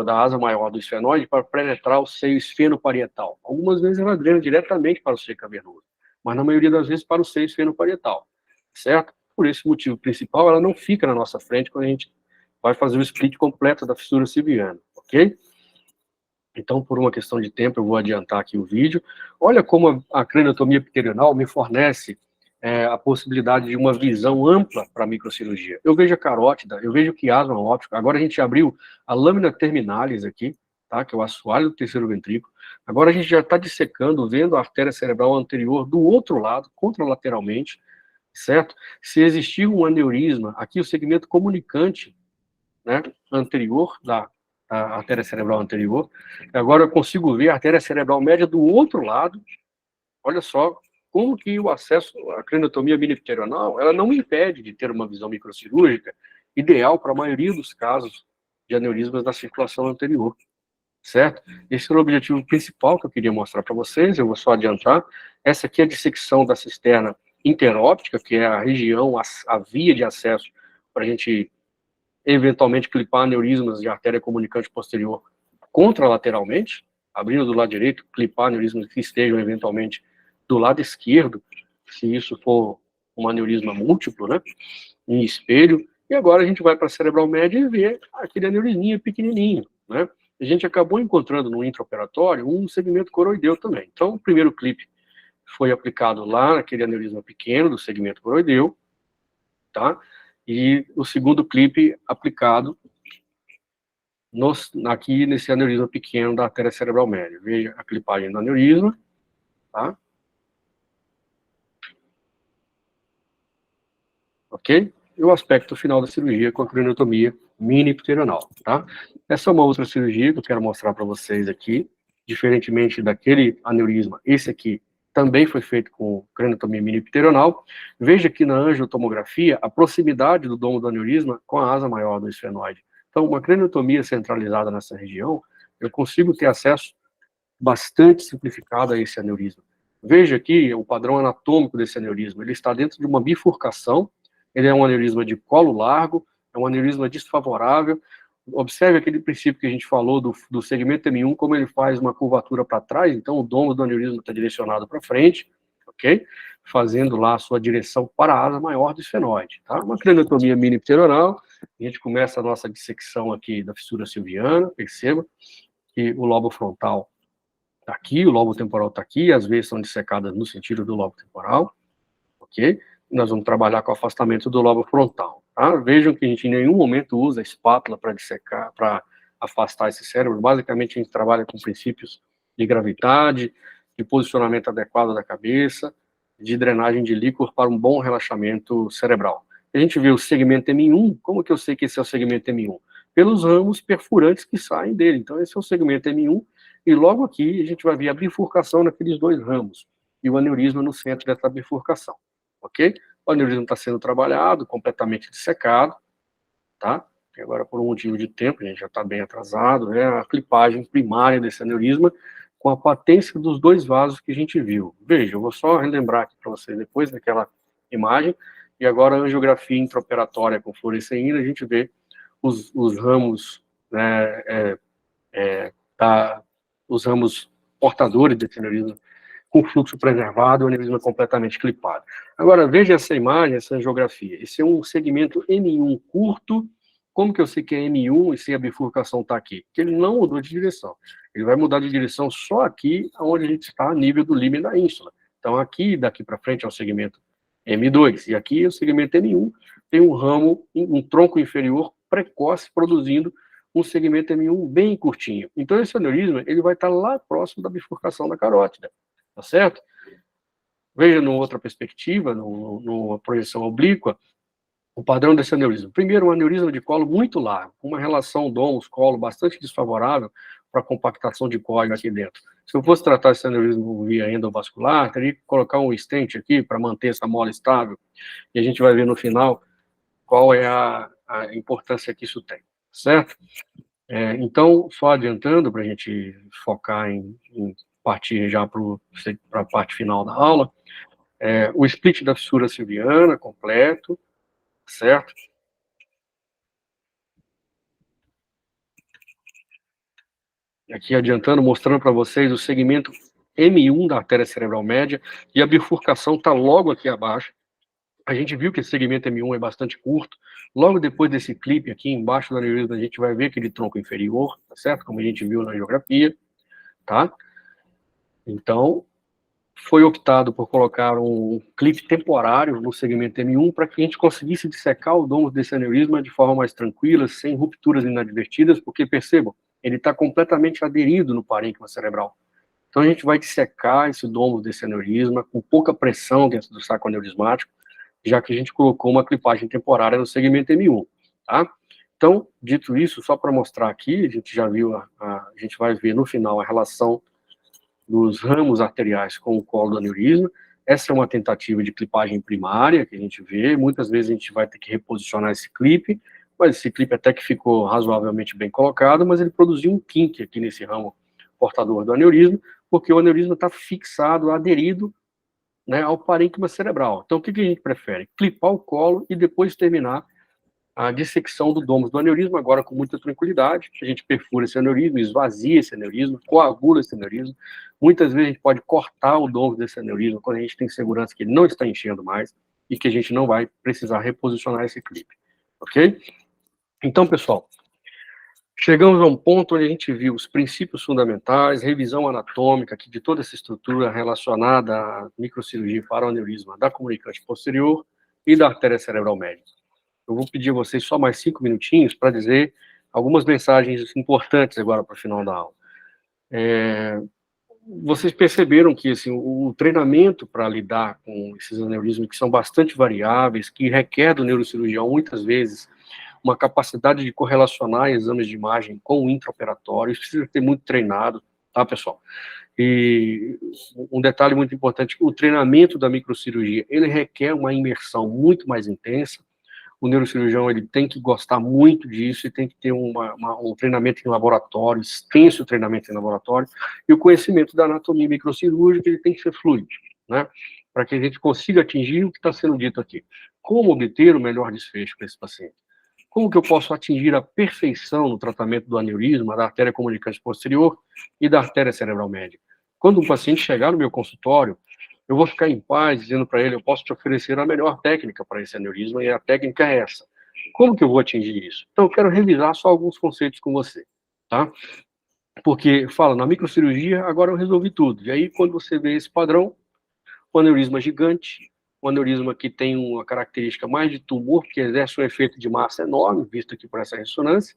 da asa maior do esfenoide para penetrar o seio esfenoparietal. Algumas vezes ela drena diretamente para o seio cavernoso, mas na maioria das vezes para o seio esfenoparietal, certo? Por esse motivo principal, ela não fica na nossa frente quando a gente vai fazer o split completo da fissura silviana, ok? Então, por uma questão de tempo, eu vou adiantar aqui o vídeo. Olha como a craniotomia pterional me fornece a possibilidade de uma visão ampla para a microcirurgia. Eu vejo a carótida, eu vejo o quiasma óptico. Agora a gente abriu a lâmina terminalis aqui, tá? Que é o assoalho do terceiro ventrículo. Agora a gente já está dissecando, vendo a artéria cerebral anterior do outro lado, contralateralmente, certo? Se existir um aneurisma, aqui o segmento comunicante, né, anterior da artéria cerebral anterior. Agora eu consigo ver a artéria cerebral média do outro lado. Olha só como que o acesso à craniotomia minipterional, ela não me impede de ter uma visão microcirúrgica ideal para a maioria dos casos de aneurismas da circulação anterior, certo? Esse é o objetivo principal que eu queria mostrar para vocês, eu vou só adiantar. Essa aqui é a dissecção da cisterna interóptica, que é a região, a via de acesso para a gente eventualmente clipar aneurismas de artéria comunicante posterior contralateralmente, abrindo do lado direito, clipar aneurismas que estejam eventualmente do lado esquerdo, se isso for um aneurisma múltiplo, né, em espelho. E agora a gente vai para a cerebral média e vê aquele aneurisminha pequenininho, né. A gente acabou encontrando no intraoperatório um segmento coroideu também. Então, o primeiro clipe foi aplicado lá naquele aneurisma pequeno do segmento coroideu, tá? E o segundo clipe aplicado aqui nesse aneurisma pequeno da artéria cerebral média. Veja a clipagem do aneurisma, tá? ok? E o aspecto final da cirurgia com a craniotomia mini-pterional, tá? Essa é uma outra cirurgia que eu quero mostrar para vocês aqui, diferentemente daquele aneurisma, esse aqui também foi feito com craniotomia mini-pterional. Veja aqui na angiotomografia a proximidade do domo do aneurisma com a asa maior do esfenoide. Então, uma craniotomia centralizada nessa região, eu consigo ter acesso bastante simplificado a esse aneurisma. Veja aqui o padrão anatômico desse aneurisma. Ele está dentro de uma bifurcação, ele é um aneurisma de colo largo, é um aneurisma desfavorável. Observe aquele princípio que a gente falou do segmento M1, como ele faz uma curvatura para trás, então o domo do aneurisma está direcionado para frente, ok? Fazendo lá a sua direção para a asa maior do esfenoide, tá? Uma craniotomia mini-pterional, a gente começa a nossa dissecção aqui da fissura silviana, perceba que o lobo frontal está aqui, o lobo temporal está aqui, às vezes são dissecadas no sentido do lobo temporal, ok? Nós vamos trabalhar com o afastamento do lobo frontal, tá? Vejam que a gente em nenhum momento usa a espátula para dissecar, para afastar esse cérebro. Basicamente, a gente trabalha com princípios de gravidade, de posicionamento adequado da cabeça, de drenagem de líquor para um bom relaxamento cerebral. A gente vê o segmento M1, como que eu sei que esse é o segmento M1? Pelos ramos perfurantes que saem dele. Então, esse é o segmento M1, e logo aqui a gente vai ver a bifurcação naqueles dois ramos, e o aneurisma no centro dessa bifurcação, ok? O aneurisma está sendo trabalhado, completamente dissecado, tá? E agora, por um motivo de tempo, a gente já está bem atrasado, é a clipagem primária desse aneurisma, com a patência dos dois vasos que a gente viu. Veja, eu vou só relembrar aqui para vocês depois daquela imagem, e agora a angiografia intraoperatória com fluoresceína, a gente vê os ramos, né, os ramos portadores desse aneurisma com fluxo preservado, o aneurisma completamente clipado. Agora, veja essa imagem, essa geografia. Esse é um segmento M1 curto. Como que eu sei que é M1 e se a bifurcação está aqui? Porque ele não mudou de direção. Ele vai mudar de direção só aqui, onde a gente está, a nível do límen da ínsula. Então, aqui, daqui para frente, é o segmento M2. E aqui, é o segmento M1, tem um ramo, um tronco inferior precoce, produzindo um segmento M1 bem curtinho. Então, esse aneurisma, ele vai estar lá próximo da bifurcação da carótida. Tá certo? Veja numa outra perspectiva, numa projeção oblíqua, o padrão desse aneurisma. Primeiro, um aneurisma de colo muito largo, com uma relação dômus-colo bastante desfavorável para a compactação de córnea aqui dentro. Se eu fosse tratar esse aneurisma via endovascular, teria que colocar um stent aqui para manter essa mola estável, e a gente vai ver no final qual é a importância que isso tem, certo? Então, só adiantando, para a gente focar em partir já para a parte final da aula, o split da fissura silviana completo, certo? Aqui adiantando, mostrando para vocês o segmento M1 da artéria cerebral média, e a bifurcação está logo aqui abaixo. A gente viu que esse segmento M1 é bastante curto. Logo depois desse clipe aqui embaixo do aneurisma, a gente vai ver aquele tronco inferior, tá certo? Como a gente viu na geografia, tá? Então, foi optado por colocar um clipe temporário no segmento M1 para que a gente conseguisse dissecar o domo desse aneurisma de forma mais tranquila, sem rupturas inadvertidas, porque, percebam, ele está completamente aderido no parênquima cerebral. Então, a gente vai dissecar esse domo desse aneurisma com pouca pressão dentro do saco aneurismático, já que a gente colocou uma clipagem temporária no segmento M1, tá? Então, dito isso, só para mostrar aqui, a gente já viu, a gente vai ver no final a relação dos ramos arteriais com o colo do aneurisma. Essa é uma tentativa de clipagem primária que a gente vê. Muitas vezes a gente vai ter que reposicionar esse clipe, mas esse clipe até que ficou razoavelmente bem colocado, mas ele produziu um kink aqui nesse ramo portador do aneurisma, porque o aneurisma está fixado, aderido, né, ao parênquima cerebral. Então, o que a gente prefere? Clipar o colo e depois terminar a dissecção do domus do aneurisma, agora com muita tranquilidade. A gente perfura esse aneurisma, esvazia esse aneurisma, coagula esse aneurisma. Muitas vezes a gente pode cortar o domus desse aneurisma quando a gente tem segurança que ele não está enchendo mais e que a gente não vai precisar reposicionar esse clipe, ok? Então, pessoal, chegamos a um ponto onde a gente viu os princípios fundamentais, revisão anatômica aqui de toda essa estrutura relacionada à microcirurgia para o aneurisma da comunicante posterior e da artéria cerebral média. Eu vou pedir a vocês só mais 5 minutinhos para dizer algumas mensagens importantes agora para o final da aula. vocês perceberam que assim, o treinamento para lidar com esses aneurismas que são bastante variáveis, que requer do neurocirurgião, muitas vezes, uma capacidade de correlacionar exames de imagem com o intraoperatório, isso precisa ter muito treinado, tá, pessoal? E um detalhe muito importante, o treinamento da microcirurgia, ele requer uma imersão muito mais intensa. O neurocirurgião, ele tem que gostar muito disso, e tem que ter um treinamento em laboratório, extenso treinamento em laboratório, e o conhecimento da anatomia microcirúrgica, ele tem que ser fluido, né? Para que a gente consiga atingir o que está sendo dito aqui. Como obter o melhor desfecho para esse paciente? Como que eu posso atingir a perfeição no tratamento do aneurisma, da artéria comunicante posterior e da artéria cerebral média? Quando um paciente chegar no meu consultório, eu vou ficar em paz dizendo para ele, eu posso te oferecer a melhor técnica para esse aneurisma, e a técnica é essa. Como que eu vou atingir isso? Então, eu quero revisar só alguns conceitos com você, tá? Porque, fala, na microcirurgia, agora eu resolvi tudo. E aí, quando você vê esse padrão, um aneurisma gigante, um aneurisma que tem uma característica mais de tumor, que exerce um efeito de massa enorme, visto aqui por essa ressonância,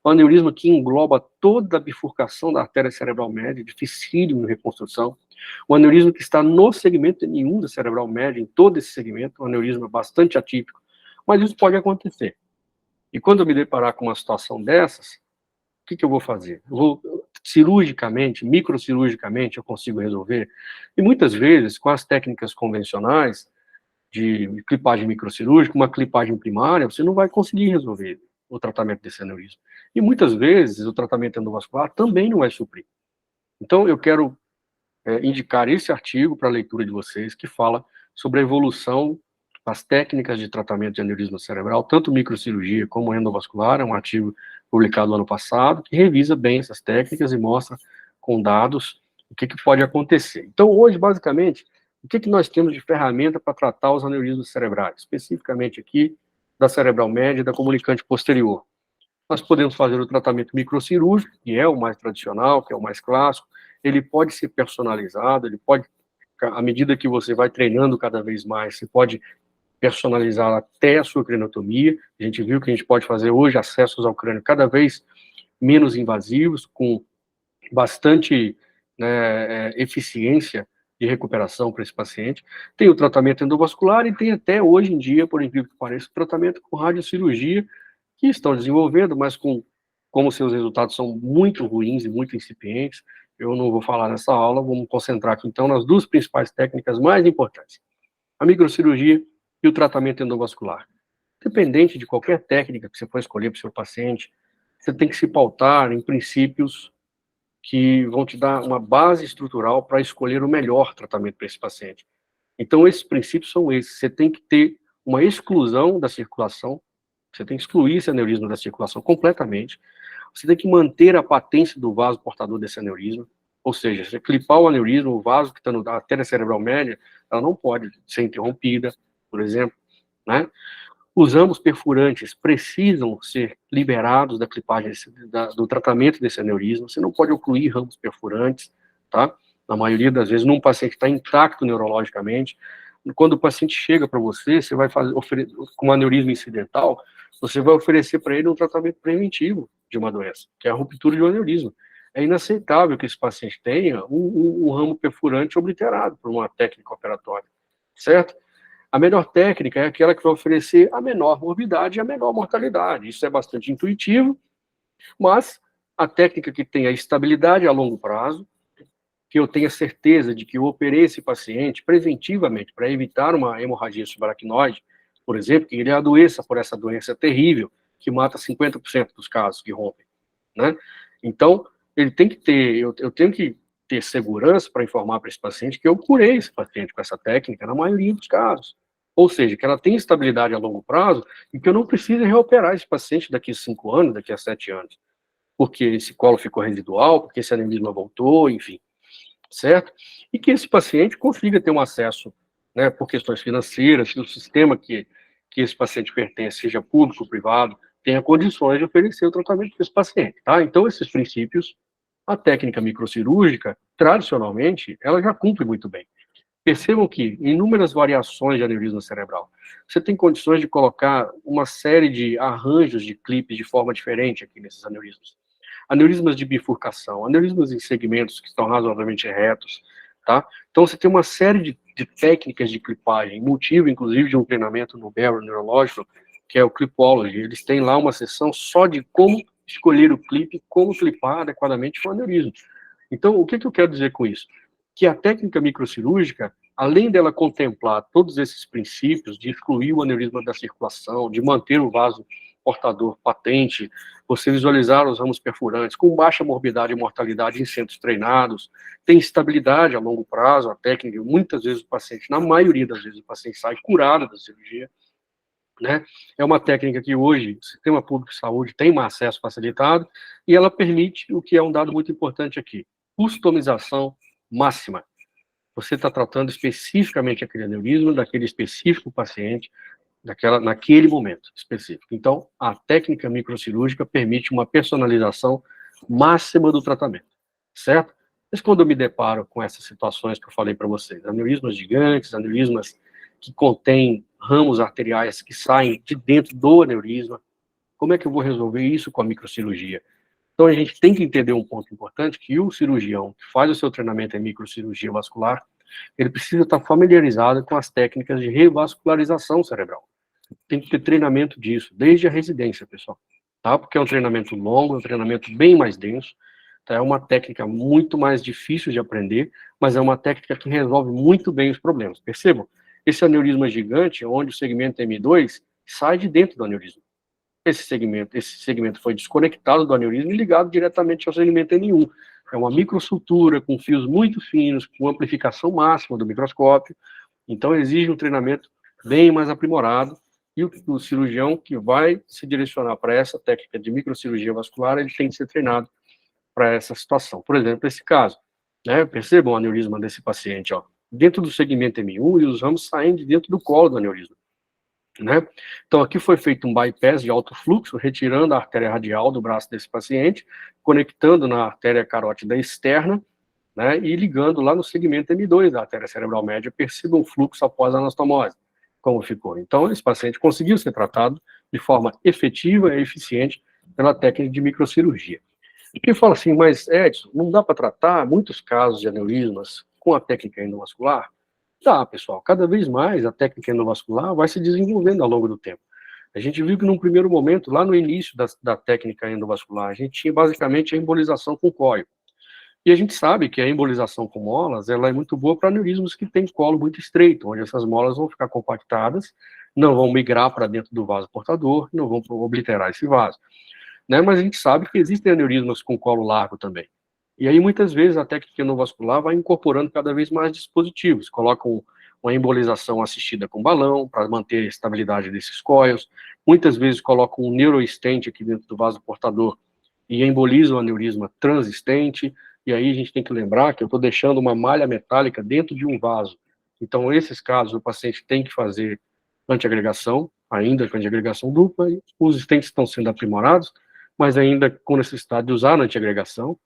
um aneurisma que engloba toda a bifurcação da artéria cerebral média, dificílimo em reconstrução, um aneurisma que está no segmento nenhum da cerebral média, em todo esse segmento, um aneurisma bastante atípico, mas isso pode acontecer. E quando eu me deparar com uma situação dessas, o que eu vou fazer? Eu vou, cirurgicamente, microcirurgicamente, eu consigo resolver, e muitas vezes, com as técnicas convencionais, de clipagem microcirúrgica, uma clipagem primária, você não vai conseguir resolver o tratamento desse aneurisma. E muitas vezes o tratamento endovascular também não vai suprir. Então eu quero indicar esse artigo para a leitura de vocês, que fala sobre a evolução das técnicas de tratamento de aneurisma cerebral, tanto microcirurgia como endovascular, é um artigo publicado no ano passado, que revisa bem essas técnicas e mostra com dados o que pode acontecer. Então hoje, basicamente, o que nós temos de ferramenta para tratar os aneurismas cerebrais, especificamente aqui da cerebral média e da comunicante posterior? Nós podemos fazer o tratamento microcirúrgico, que é o mais tradicional, que é o mais clássico. Ele pode ser personalizado, ele pode, à medida que você vai treinando cada vez mais, você pode personalizar até a sua craniotomia. A gente viu que a gente pode fazer hoje acessos ao crânio cada vez menos invasivos, com bastante, né, eficiência de recuperação para esse paciente. Tem o tratamento endovascular e tem até hoje em dia, por incrível que pareça, o tratamento com radiocirurgia, que estão desenvolvendo, mas como seus resultados são muito ruins e muito incipientes, eu não vou falar nessa aula, vamos concentrar aqui então nas duas principais técnicas mais importantes, a microcirurgia e o tratamento endovascular. Dependente de qualquer técnica que você for escolher para o seu paciente, você tem que se pautar em princípios que vão te dar uma base estrutural para escolher o melhor tratamento para esse paciente. Então, esses princípios são esses. Você tem que ter uma exclusão da circulação, você tem que excluir esse aneurisma da circulação completamente, você tem que manter a patência do vaso portador desse aneurisma, ou seja, você clipar o aneurisma, o vaso que está na artéria cerebral média, ela não pode ser interrompida, por exemplo, né? Os ramos perfurantes precisam ser liberados da clipagem, do tratamento desse aneurisma. Você não pode ocluir ramos perfurantes, tá? Na maioria das vezes, num paciente que está intacto neurologicamente. Quando o paciente chega para você, você vai fazer, com um aneurisma incidental, você vai oferecer para ele um tratamento preventivo de uma doença, que é a ruptura de um aneurisma. É inaceitável que esse paciente tenha um ramo perfurante obliterado por uma técnica operatória, certo? A melhor técnica é aquela que vai oferecer a menor morbidade e a menor mortalidade. Isso é bastante intuitivo, mas a técnica que tem a estabilidade a longo prazo, que eu tenha certeza de que eu operei esse paciente preventivamente para evitar uma hemorragia subaracnoide, por exemplo, que ele adoeça por essa doença terrível, que mata 50% dos casos que rompem, né? Então, ele tem que ter, eu tenho que ter segurança para informar para esse paciente que eu curei esse paciente com essa técnica, na maioria dos casos. Ou seja, que ela tem estabilidade a longo prazo e que eu não preciso reoperar esse paciente daqui a 5 anos, daqui a 7 anos, porque esse colo ficou residual, porque esse aneurisma voltou, enfim, certo? E que esse paciente consiga ter um acesso, né, por questões financeiras, que o sistema que esse paciente pertence, seja público ou privado, tenha condições de oferecer o tratamento para esse paciente, tá? Então, esses princípios, a técnica microcirúrgica, tradicionalmente, ela já cumpre muito bem. Percebam que inúmeras variações de aneurisma cerebral. Você tem condições de colocar uma série de arranjos de clipes de forma diferente aqui nesses aneurismas. aneurismas de bifurcação, aneurismas em segmentos que estão razoavelmente retos, tá? Então, você tem uma série de técnicas de clipagem, motivo, inclusive, de um treinamento no Barrow Neurológico, que é o Clipology. Eles têm lá uma sessão só de como escolher o clipe, como clipar adequadamente o aneurisma. Então, o que eu quero dizer com isso? Que a técnica microcirúrgica, além dela contemplar todos esses princípios de excluir o aneurisma da circulação, de manter o vaso portador patente, você visualizar os ramos perfurantes com baixa morbidade e mortalidade em centros treinados, tem estabilidade a longo prazo, a técnica, muitas vezes o paciente, na maioria das vezes o paciente sai curado da cirurgia, né? É uma técnica que hoje o sistema público de saúde tem um acesso facilitado e ela permite o que é um dado muito importante aqui, customização máxima. Você está tratando especificamente aquele aneurisma daquele específico paciente, naquele momento específico. Então, a técnica microcirúrgica permite uma personalização máxima do tratamento, certo? Mas quando eu me deparo com essas situações que eu falei para vocês, aneurismas gigantes, aneurismas que contêm ramos arteriais que saem de dentro do aneurisma, como é que eu vou resolver isso com a microcirurgia? Então, a gente tem que entender um ponto importante, que o cirurgião que faz o seu treinamento em microcirurgia vascular, ele precisa estar familiarizado com as técnicas de revascularização cerebral. Tem que ter treinamento disso, desde a residência, pessoal, tá? Porque é um treinamento longo, é um treinamento bem mais denso, tá? É uma técnica muito mais difícil de aprender, mas é uma técnica que resolve muito bem os problemas. Percebam? Esse aneurisma gigante, onde o segmento M2 sai de dentro do aneurisma. Esse segmento foi desconectado do aneurisma e ligado diretamente ao segmento M1. É uma microsutura com fios muito finos, com amplificação máxima do microscópio. Então, exige um treinamento bem mais aprimorado. E o cirurgião que vai se direcionar para essa técnica de microcirurgia vascular, ele tem que ser treinado para essa situação. Por exemplo, esse caso, né? Percebam o aneurisma desse paciente, ó, dentro do segmento M1 e os ramos saindo de dentro do colo do aneurisma. Né? Então, aqui foi feito um bypass de alto fluxo, retirando a artéria radial do braço desse paciente, conectando na artéria carótida externa, né, e ligando lá no segmento M2 da artéria cerebral média, perceba o fluxo após a anastomose, como ficou. Então, esse paciente conseguiu ser tratado de forma efetiva e eficiente pela técnica de microcirurgia. E quem fala assim, mas Edson, não dá para tratar muitos casos de aneurismas com a técnica endovascular? Dá, pessoal. Cada vez mais a técnica endovascular vai se desenvolvendo ao longo do tempo. A gente viu que num primeiro momento, lá no início da técnica endovascular, a gente tinha basicamente a embolização com cóleo. E a gente sabe que a embolização com molas, ela é muito boa para aneurismos que têm colo muito estreito, onde essas molas vão ficar compactadas, não vão migrar para dentro do vaso portador, não vão obliterar esse vaso. Né? Mas a gente sabe que existem aneurismas com colo largo também. E aí, muitas vezes, a técnica endovascular vai incorporando cada vez mais dispositivos, colocam uma embolização assistida com balão, para manter a estabilidade desses coils, muitas vezes colocam um neurostent aqui dentro do vaso portador e embolizam o aneurisma transistente, e aí a gente tem que lembrar que eu estou deixando uma malha metálica dentro de um vaso. Então, nesses casos, o paciente tem que fazer antiagregação, ainda com antiagregação dupla, e os stents estão sendo aprimorados, mas ainda com necessidade de usar a antiagregação.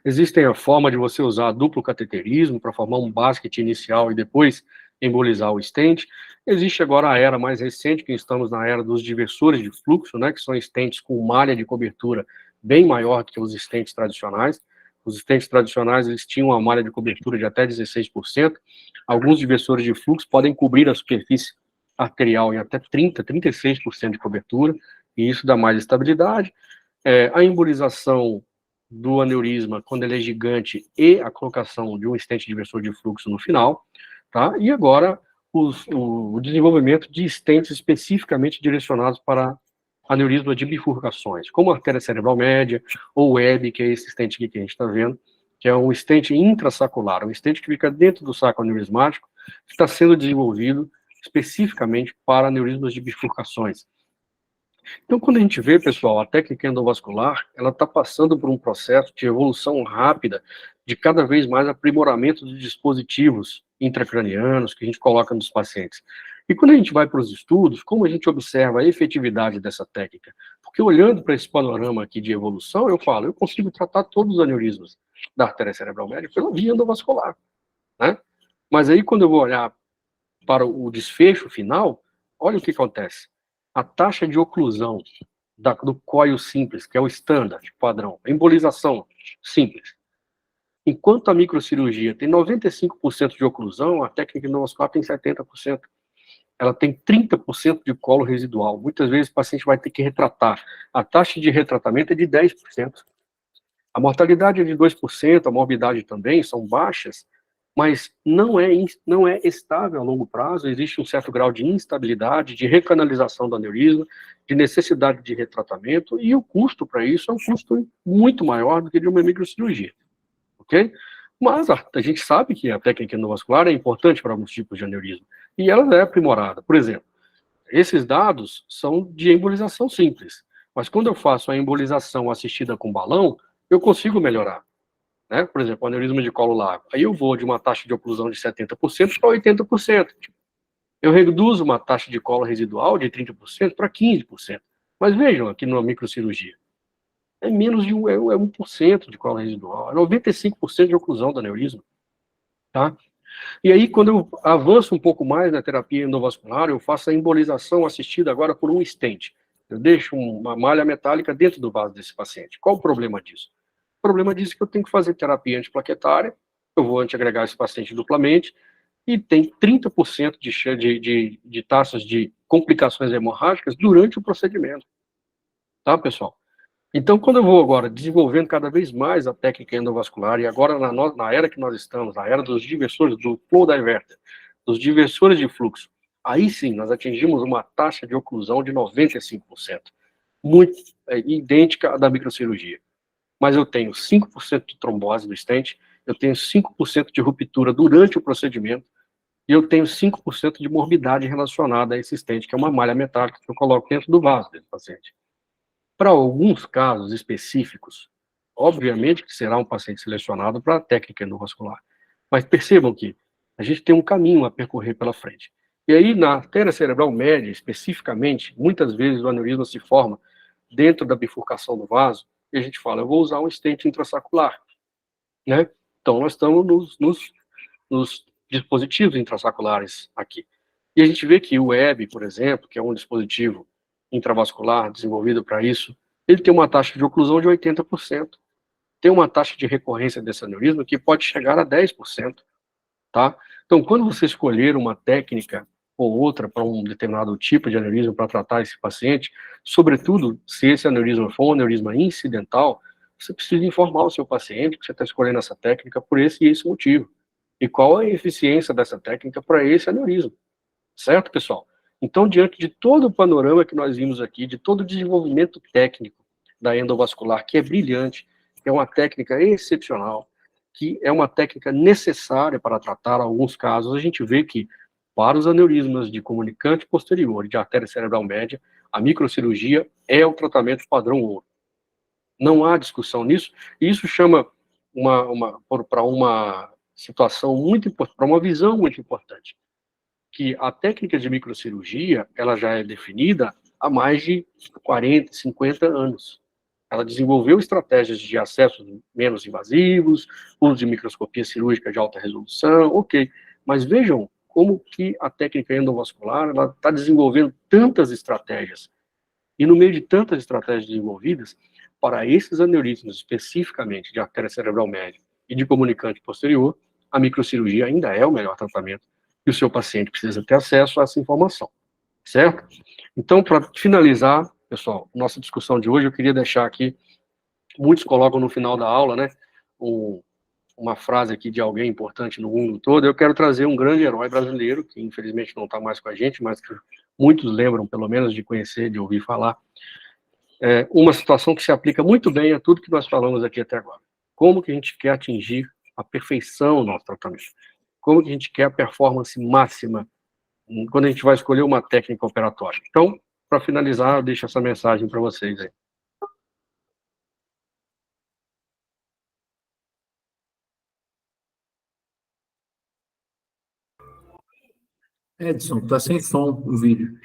Existem a forma de você usar duplo cateterismo para formar um basket inicial e depois embolizar o stent. Existe agora a era mais recente, que estamos na era dos diversores de fluxo, né, que são stents com malha de cobertura bem maior que os stents tradicionais. Os stents tradicionais, eles tinham uma malha de cobertura de até 16%. Alguns diversores de fluxo podem cobrir a superfície arterial em até 36% de cobertura, e isso dá mais estabilidade. A embolização do aneurisma, quando ele é gigante, e a colocação de um stent diversor de fluxo no final, tá? E agora o desenvolvimento de stents especificamente direcionados para aneurisma de bifurcações, como a artéria cerebral média, ou web, que é esse stent aqui que a gente está vendo, que é um stent intrasacular, um stent que fica dentro do saco aneurismático, que está sendo desenvolvido especificamente para aneurismas de bifurcações. Então, quando a gente vê, pessoal, a técnica endovascular, ela está passando por um processo de evolução rápida, de cada vez mais aprimoramento dos dispositivos intracranianos que a gente coloca nos pacientes. E quando a gente vai para os estudos, como a gente observa a efetividade dessa técnica? Porque olhando para esse panorama aqui de evolução, eu falo, eu consigo tratar todos os aneurismas da artéria cerebral média pela via endovascular, né? Mas aí, quando eu vou olhar para o desfecho final, olha o que acontece. A taxa de oclusão do coil simples, que é o standard, padrão. Embolização simples. Enquanto a microcirurgia tem 95% de oclusão, a técnica endovascular tem 70%. Ela tem 30% de colo residual. Muitas vezes o paciente vai ter que retratar. A taxa de retratamento é de 10%. A mortalidade é de 2%, a morbidade também, são baixas, mas não é estável a longo prazo, existe um certo grau de instabilidade, de recanalização do aneurisma, de necessidade de retratamento, e o custo para isso é um custo muito maior do que de uma microcirurgia, ok? Mas a gente sabe que a técnica endovascular é importante para alguns tipos de aneurisma, e ela é aprimorada. Por exemplo, esses dados são de embolização simples, mas quando eu faço a embolização assistida com balão, eu consigo melhorar, né? Por exemplo, o aneurisma de colo largo. Aí eu vou de uma taxa de oclusão de 70% para 80%. Eu reduzo uma taxa de colo residual de 30% para 15%. Mas vejam aqui na microcirurgia, é menos de 1% de colo residual, é 95% de oclusão do aneurisma, tá? E aí, quando eu avanço um pouco mais na terapia endovascular, eu faço a embolização assistida agora por um stent. Eu deixo uma malha metálica dentro do vaso desse paciente. Qual o problema disso? O problema disso é que eu tenho que fazer terapia antiplaquetária, eu vou antiagregar esse paciente duplamente, e tem 30% de taxas de complicações hemorrágicas durante o procedimento. Tá, pessoal? Então, quando eu vou agora desenvolvendo cada vez mais a técnica endovascular, e agora na era que nós estamos, na era dos diversores, do flow diverter, dos diversores de fluxo, aí sim nós atingimos uma taxa de oclusão de 95%, muito idêntica à da microcirurgia. Mas eu tenho 5% de trombose do stent, eu tenho 5% de ruptura durante o procedimento, e eu tenho 5% de morbidade relacionada a esse stent, que é uma malha metálica que eu coloco dentro do vaso desse paciente. Para alguns casos específicos, obviamente que será um paciente selecionado para a técnica endovascular. Mas percebam que a gente tem um caminho a percorrer pela frente. E aí, na artéria cerebral média, especificamente, muitas vezes o aneurisma se forma dentro da bifurcação do vaso, e a gente fala, eu vou usar um stent intrassacular, né? Então, nós estamos nos dispositivos intrasaculares aqui. E a gente vê que o WEB, por exemplo, que é um dispositivo intravascular desenvolvido para isso, ele tem uma taxa de oclusão de 80%. Tem uma taxa de recorrência desse aneurisma que pode chegar a 10%, tá? Então, quando você escolher uma técnica ou outra para um determinado tipo de aneurisma para tratar esse paciente, sobretudo se esse aneurisma for um aneurisma incidental, você precisa informar o seu paciente que você está escolhendo essa técnica por esse e esse motivo. E qual a eficiência dessa técnica para esse aneurisma. Certo, pessoal? Então, diante de todo o panorama que nós vimos aqui, de todo o desenvolvimento técnico da endovascular, que é brilhante, que é uma técnica excepcional, que é uma técnica necessária para tratar alguns casos, a gente vê que, para os aneurismas de comunicante posterior e de artéria cerebral média, a microcirurgia é o tratamento padrão ouro. Não há discussão nisso, e isso chama para uma situação muito importante, para uma visão muito importante, que a técnica de microcirurgia, ela já é definida há mais de 40, 50 anos. Ela desenvolveu estratégias de acessos menos invasivos, uso de microscopia cirúrgica de alta resolução, ok. Mas vejam como que a técnica endovascular está desenvolvendo tantas estratégias. E no meio de tantas estratégias desenvolvidas, para esses aneurismas especificamente de artéria cerebral média e de comunicante posterior, a microcirurgia ainda é o melhor tratamento e o seu paciente precisa ter acesso a essa informação, certo? Então, para finalizar, pessoal, nossa discussão de hoje, eu queria deixar aqui, muitos colocam no final da aula, né, uma frase aqui de alguém importante no mundo todo, eu quero trazer um grande herói brasileiro, que infelizmente não está mais com a gente, mas que muitos lembram, pelo menos, de conhecer, de ouvir falar, uma situação que se aplica muito bem a tudo que nós falamos aqui até agora. Como que a gente quer atingir a perfeição no nosso tratamento? Como que a gente quer a performance máxima quando a gente vai escolher uma técnica operatória? Então, para finalizar, eu deixo essa mensagem para vocês aí. Edson, tá sem som o vídeo.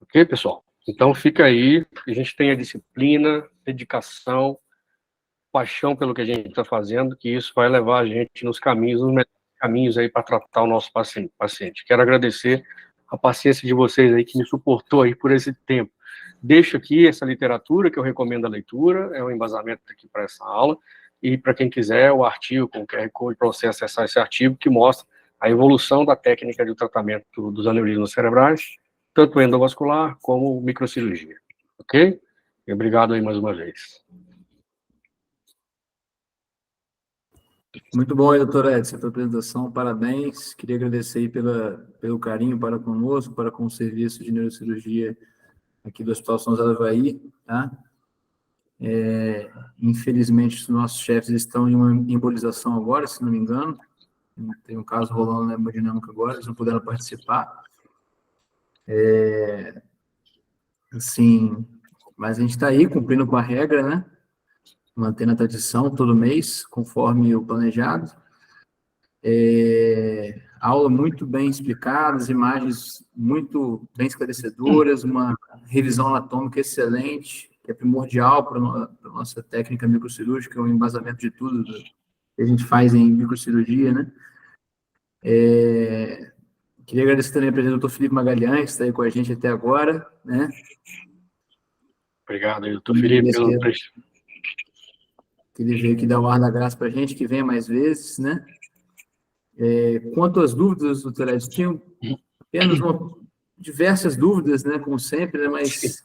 Ok, pessoal? Então, fica aí, que a gente tenha disciplina, dedicação, paixão pelo que a gente está fazendo, que isso vai levar a gente nos caminhos, nos melhores caminhos aí para tratar o nosso paciente. Quero agradecer a paciência de vocês aí, que me suportou aí por esse tempo. Deixo aqui essa literatura, que eu recomendo a leitura, é um embasamento aqui para essa aula, e para quem quiser, o artigo com o QR Code para você acessar esse artigo, que mostra a evolução da técnica de tratamento dos aneurismas cerebrais, tanto endovascular como microcirurgia. Ok? E obrigado aí mais uma vez. Muito bom, doutor Edson, pela apresentação, parabéns. Queria agradecer aí pelo carinho para conosco, para com o serviço de neurocirurgia aqui do Hospital São José do Avaí, tá? Infelizmente, os nossos chefes estão em uma embolização agora, se não me engano. Tem um caso rolando na hemodinâmica agora, eles não puderam participar. Assim, mas a gente está aí cumprindo com a regra, né? Mantendo a tradição todo mês, conforme o planejado. Aula muito bem explicada, as imagens muito bem esclarecedoras, uma revisão anatômica excelente, que é primordial para a nossa técnica microcirúrgica, o embasamento de tudo que a gente faz em microcirurgia, né? Queria agradecer também a presença do Dr. Felipe Magalhães, que está aí com a gente até agora, né? Obrigado, doutor Felipe, pelo que ele veio aqui dar o ar da graça para a gente, que venha mais vezes, né? Quanto às dúvidas, doutor Edson, tinham apenas diversas dúvidas, né, como sempre, né, mas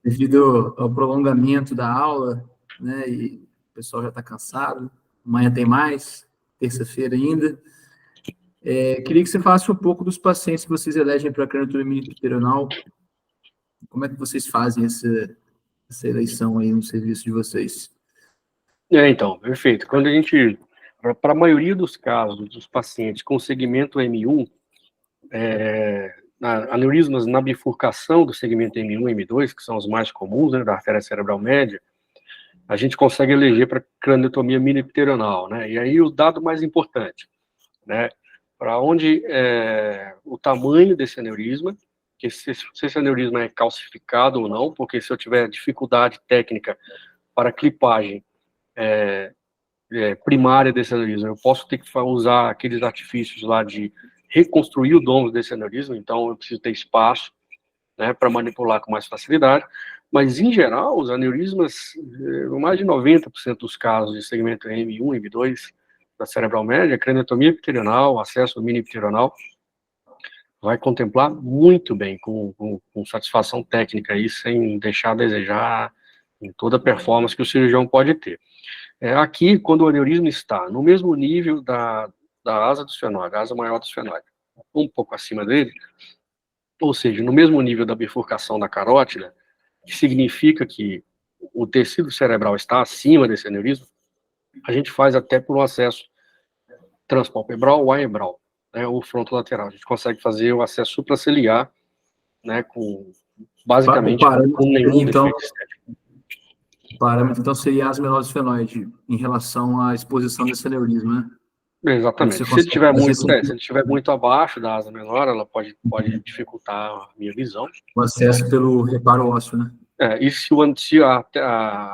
devido ao prolongamento da aula, né, e o pessoal já está cansado, amanhã tem mais, terça-feira ainda. Queria que você falasse um pouco dos pacientes que vocês elegem para a craniotomia minipteronal. Como é que vocês fazem essa eleição aí no serviço de vocês? Então, perfeito. Quando a gente, para a maioria dos casos dos pacientes com segmento M1, aneurismas na bifurcação do segmento M1 e M2, que são os mais comuns, né, da artéria cerebral média, a gente consegue eleger para craniotomia minipteronal, né? E aí o dado mais importante, né, para onde o tamanho desse aneurisma, que se esse aneurisma é calcificado ou não, porque se eu tiver dificuldade técnica para clipagem primária desse aneurisma, eu posso ter que usar aqueles artifícios lá de reconstruir o domo desse aneurisma, então eu preciso ter espaço, né, para manipular com mais facilidade, mas em geral, os aneurismas, mais de 90% dos casos de segmento M1 e M2 da cerebral média, craniotomia epitelional, acesso mini-epitelional, vai contemplar muito bem, com satisfação técnica aí, sem deixar a desejar em toda a performance que o cirurgião pode ter. Aqui, quando o aneurisma está no mesmo nível da asa do esfenóide, da asa maior do esfenóide, um pouco acima dele, ou seja, no mesmo nível da bifurcação da carótida, que significa que o tecido cerebral está acima desse aneurisma, a gente faz até por um acesso transpalpebral ou aebral, né, ou frontolateral. A gente consegue fazer o acesso supraciliar, né, com basicamente com nenhum defeito estético. O parâmetro, então, seria a asa menor do esfenóide em relação à exposição desse aneurisma, né? Exatamente. Se ele estiver muito abaixo da asa menor, ela pode dificultar a minha visão. O acesso pelo reparo ósseo, né? E se a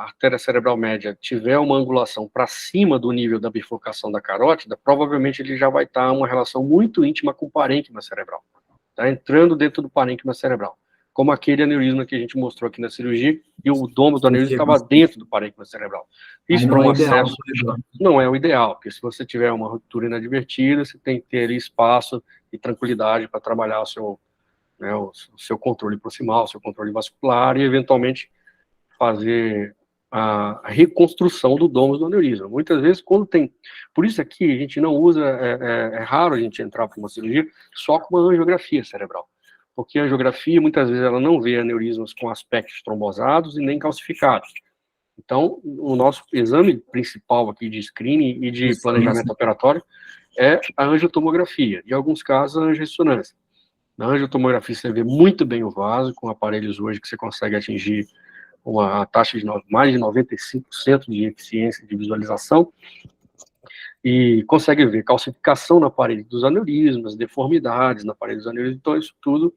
artéria cerebral média tiver uma angulação para cima do nível da bifurcação da carótida, provavelmente ele já vai estar uma relação muito íntima com o parênquima cerebral. Está entrando dentro do parênquima cerebral. Como aquele aneurisma que a gente mostrou aqui na cirurgia, e o domo do aneurisma estava dentro do parênquima cerebral. Isso para um acesso não é o ideal, porque se você tiver uma ruptura inadvertida, você tem que ter ali espaço e tranquilidade para trabalhar o seu controle proximal, o seu controle vascular, e eventualmente fazer a reconstrução do domo do aneurisma. Muitas vezes, quando tem... Por isso aqui, a gente não usa... É raro a gente entrar para uma cirurgia só com uma angiografia cerebral. Porque a angiografia, muitas vezes, ela não vê aneurismas com aspectos trombosados e nem calcificados. Então, o nosso exame principal aqui de screening e de planejamento operatório é a angiotomografia, em alguns casos, a angiorressonância. Na angiotomografia, você vê muito bem o vaso, com aparelhos hoje que você consegue atingir uma taxa de mais de 95% de eficiência de visualização, e consegue ver calcificação na parede dos aneurismas, deformidades na parede dos aneurismas, então isso tudo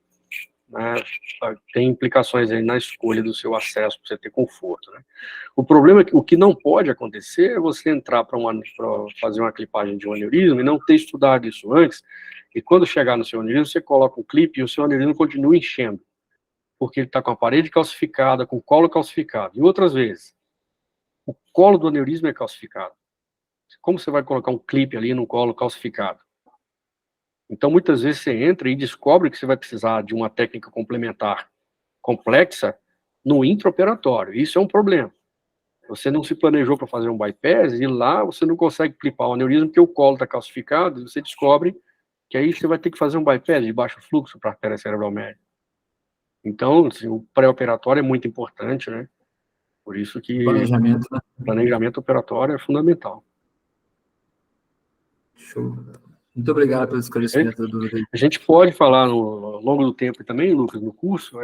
né, tem implicações aí na escolha do seu acesso, para você ter conforto, né. O problema é que o que não pode acontecer é você entrar para fazer uma clipagem de um aneurisma e não ter estudado isso antes, e quando chegar no seu aneurisma, você coloca um clipe e o seu aneurisma continua enchendo, porque ele está com a parede calcificada, com o colo calcificado. E outras vezes, o colo do aneurisma é calcificado. Como você vai colocar um clipe ali no colo calcificado? Então, muitas vezes você entra e descobre que você vai precisar de uma técnica complementar complexa no intraoperatório. Isso é um problema. Você não se planejou para fazer um bypass e lá você não consegue clipar o aneurisma porque o colo está calcificado e você descobre que aí você vai ter que fazer um bypass de baixo fluxo para a artéria cerebral média. Então, assim, o pré-operatório é muito importante, né? Por isso que Planejamento, né? o planejamento operatório é fundamental. Show. Muito obrigado pelo esclarecimento da dúvida. A gente pode falar ao longo do tempo também, Lucas, no curso,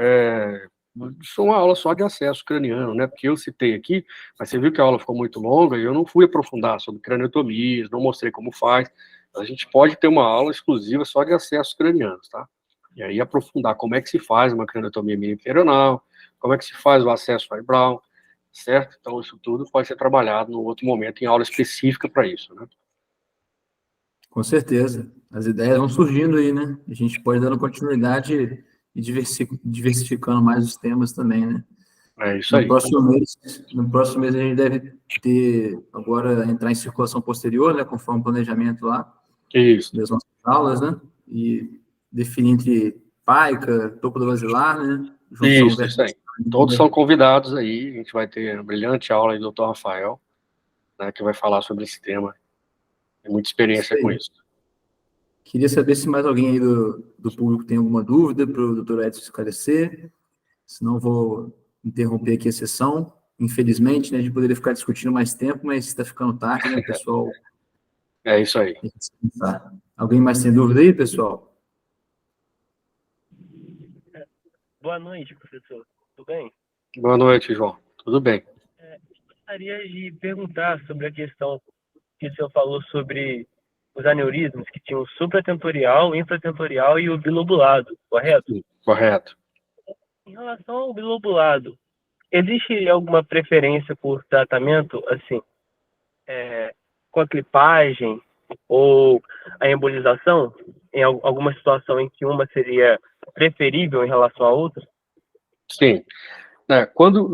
isso é uma aula só de acesso craniano, né? Porque eu citei aqui, mas você viu que a aula ficou muito longa e eu não fui aprofundar sobre craniotomias, não mostrei como faz. A gente pode ter uma aula exclusiva só de acessos cranianos, tá? E aí aprofundar como é que se faz uma craniotomia miniperinal, como é que se faz o acesso Brown, certo? Então isso tudo pode ser trabalhado no outro momento em aula específica para isso, né? Com certeza. As ideias vão surgindo aí, né? A gente pode dando continuidade e diversificando mais os temas também, né? É isso aí. No próximo mês a gente deve ter, agora, entrar em circulação posterior, né? Conforme o planejamento lá. Isso. Das nossas aulas, né? E definir entre PAICA, topo do basilar, né? Isso aí. Todos são convidados aí. A gente vai ter uma brilhante aula aí do Dr. Rafael, né, que vai falar sobre esse tema. Tem muita experiência com isso. Queria saber se mais alguém aí do público tem alguma dúvida para o Dr. Edson esclarecer. Senão vou interromper aqui a sessão. Infelizmente, né, a gente poderia ficar discutindo mais tempo, mas está ficando tarde, né, pessoal? É isso aí. Alguém mais tem dúvida aí, pessoal? Boa noite, professor. Tudo bem? Boa noite, João. Tudo bem. Gostaria de perguntar sobre a questão que o senhor falou sobre os aneurismos, que tinham o supratentorial, o infratentorial e o bilobulado, correto? Sim, correto. Em relação ao bilobulado, existe alguma preferência por tratamento, assim, com a clipagem ou a embolização, em alguma situação em que uma seria preferível em relação à outra? Sim.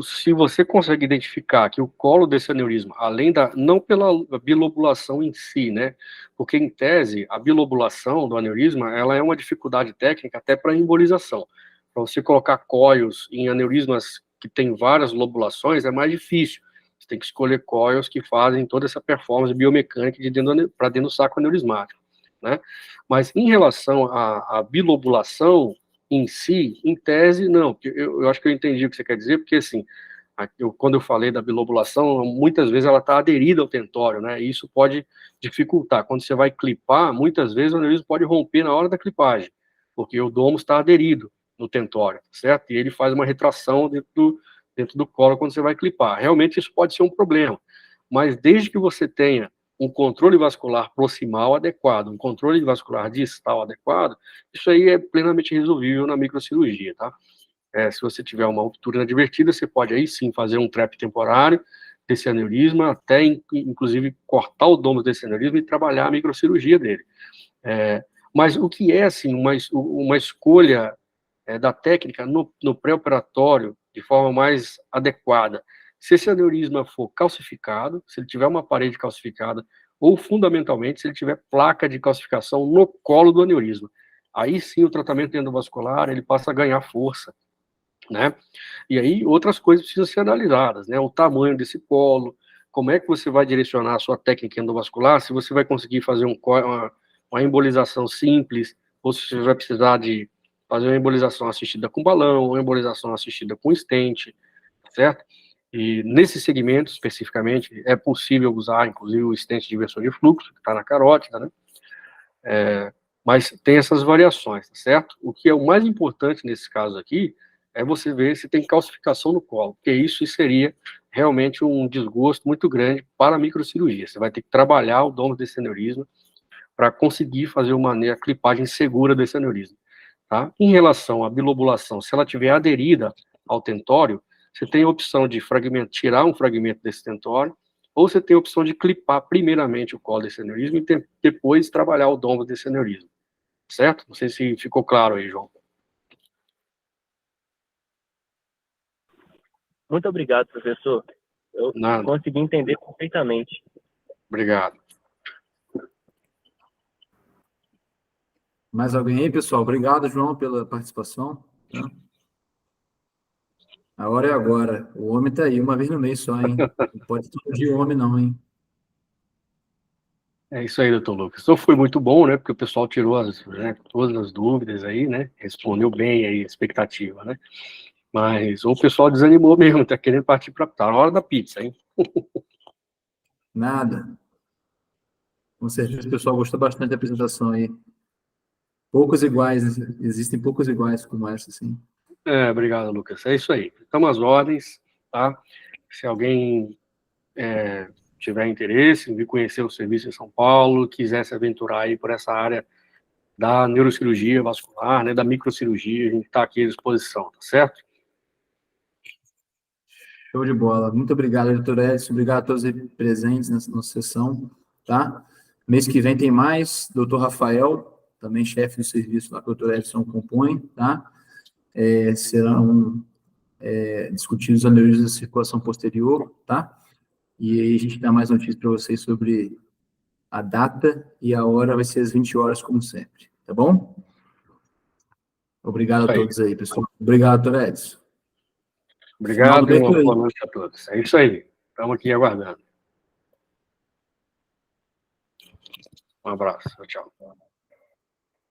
Se você consegue identificar que o colo desse aneurisma, além não pela bilobulação em si, né? Porque, em tese, a bilobulação do aneurisma, ela é uma dificuldade técnica até para embolização. Para você colocar coils em aneurismas que tem várias lobulações, é mais difícil. Você tem que escolher coils que fazem toda essa performance biomecânica para dentro do saco aneurismático, né? Mas, em relação à bilobulação em si, em tese, não. Eu acho que eu entendi o que você quer dizer, porque, assim, quando eu falei da bilobulação, muitas vezes ela está aderida ao tentório, né? E isso pode dificultar. Quando você vai clipar, muitas vezes o aneurisma pode romper na hora da clipagem, porque o domo está aderido no tentório, certo? E ele faz uma retração dentro do colo quando você vai clipar. Realmente isso pode ser um problema, mas desde que você tenha um controle vascular proximal adequado, um controle vascular distal adequado, isso aí é plenamente resolvível na microcirurgia, tá? Se você tiver uma ruptura inadvertida, você pode aí sim fazer um trap temporário desse aneurisma, até inclusive cortar o domo desse aneurisma e trabalhar a microcirurgia dele. Mas o que é, assim, uma escolha da técnica no pré-operatório de forma mais adequada? Se esse aneurisma for calcificado, se ele tiver uma parede calcificada, ou fundamentalmente, se ele tiver placa de calcificação no colo do aneurisma. Aí sim o tratamento endovascular, ele passa a ganhar força, né? E aí outras coisas precisam ser analisadas, né? O tamanho desse colo, como é que você vai direcionar a sua técnica endovascular, se você vai conseguir fazer uma embolização simples, ou se você vai precisar de fazer uma embolização assistida com balão, uma embolização assistida com stent, certo? E nesse segmento, especificamente, é possível usar, inclusive, o stent de inversão de fluxo, que está na carótida, né? Mas tem essas variações, certo? O que é o mais importante nesse caso aqui é você ver se tem calcificação no colo, porque isso seria realmente um desgosto muito grande para a microcirurgia. Você vai ter que trabalhar o domo desse aneurisma para conseguir fazer a clipagem segura desse aneurisma. tá? Em relação à bilobulação, se ela tiver aderida ao tentório, você tem a opção de tirar um fragmento desse tentório, ou você tem a opção de clipar primeiramente o colo desse aneurisma e depois trabalhar o dombo desse aneurisma, certo? Não sei se ficou claro aí, João. Muito obrigado, professor. Eu Nada. consegui entender perfeitamente. Obrigado. Mais alguém aí, pessoal? Obrigado, João, pela participação. Tá? A hora é agora. O homem tá aí, uma vez no mês só, hein? Não pode todo dia o homem, não, hein? É isso aí, doutor Lucas. Então foi muito bom, né? Porque o pessoal tirou todas as dúvidas aí, né? Respondeu bem aí a expectativa, né? Mas o pessoal desanimou mesmo, tá querendo partir para tá na hora da pizza, hein? Nada. Com certeza o pessoal gostou bastante da apresentação aí. Poucos iguais, existem poucos iguais como essa, assim. Obrigado, Lucas. É isso aí. Estamos às ordens, tá? Se alguém tiver interesse em vir conhecer o serviço em São Paulo, quiser se aventurar aí por essa área da neurocirurgia vascular, né, da microcirurgia, a gente está aqui à disposição, tá certo? Show de bola. Muito obrigado, doutor Edson. Obrigado a todos aí presentes nessa nossa sessão, tá? Mês que vem tem mais. Doutor Rafael, também chefe do serviço lá que o doutor Edson compõe, tá? Serão discutidos os aneurismas da circulação posterior, tá? E aí a gente dá mais notícias para vocês sobre a data e a hora, vai ser às 20 horas, como sempre, tá bom? Obrigado a todos aí, pessoal. Obrigado, doutor Edson. Obrigado e uma boa noite a todos. É isso aí. Estamos aqui aguardando. Um abraço. Tchau.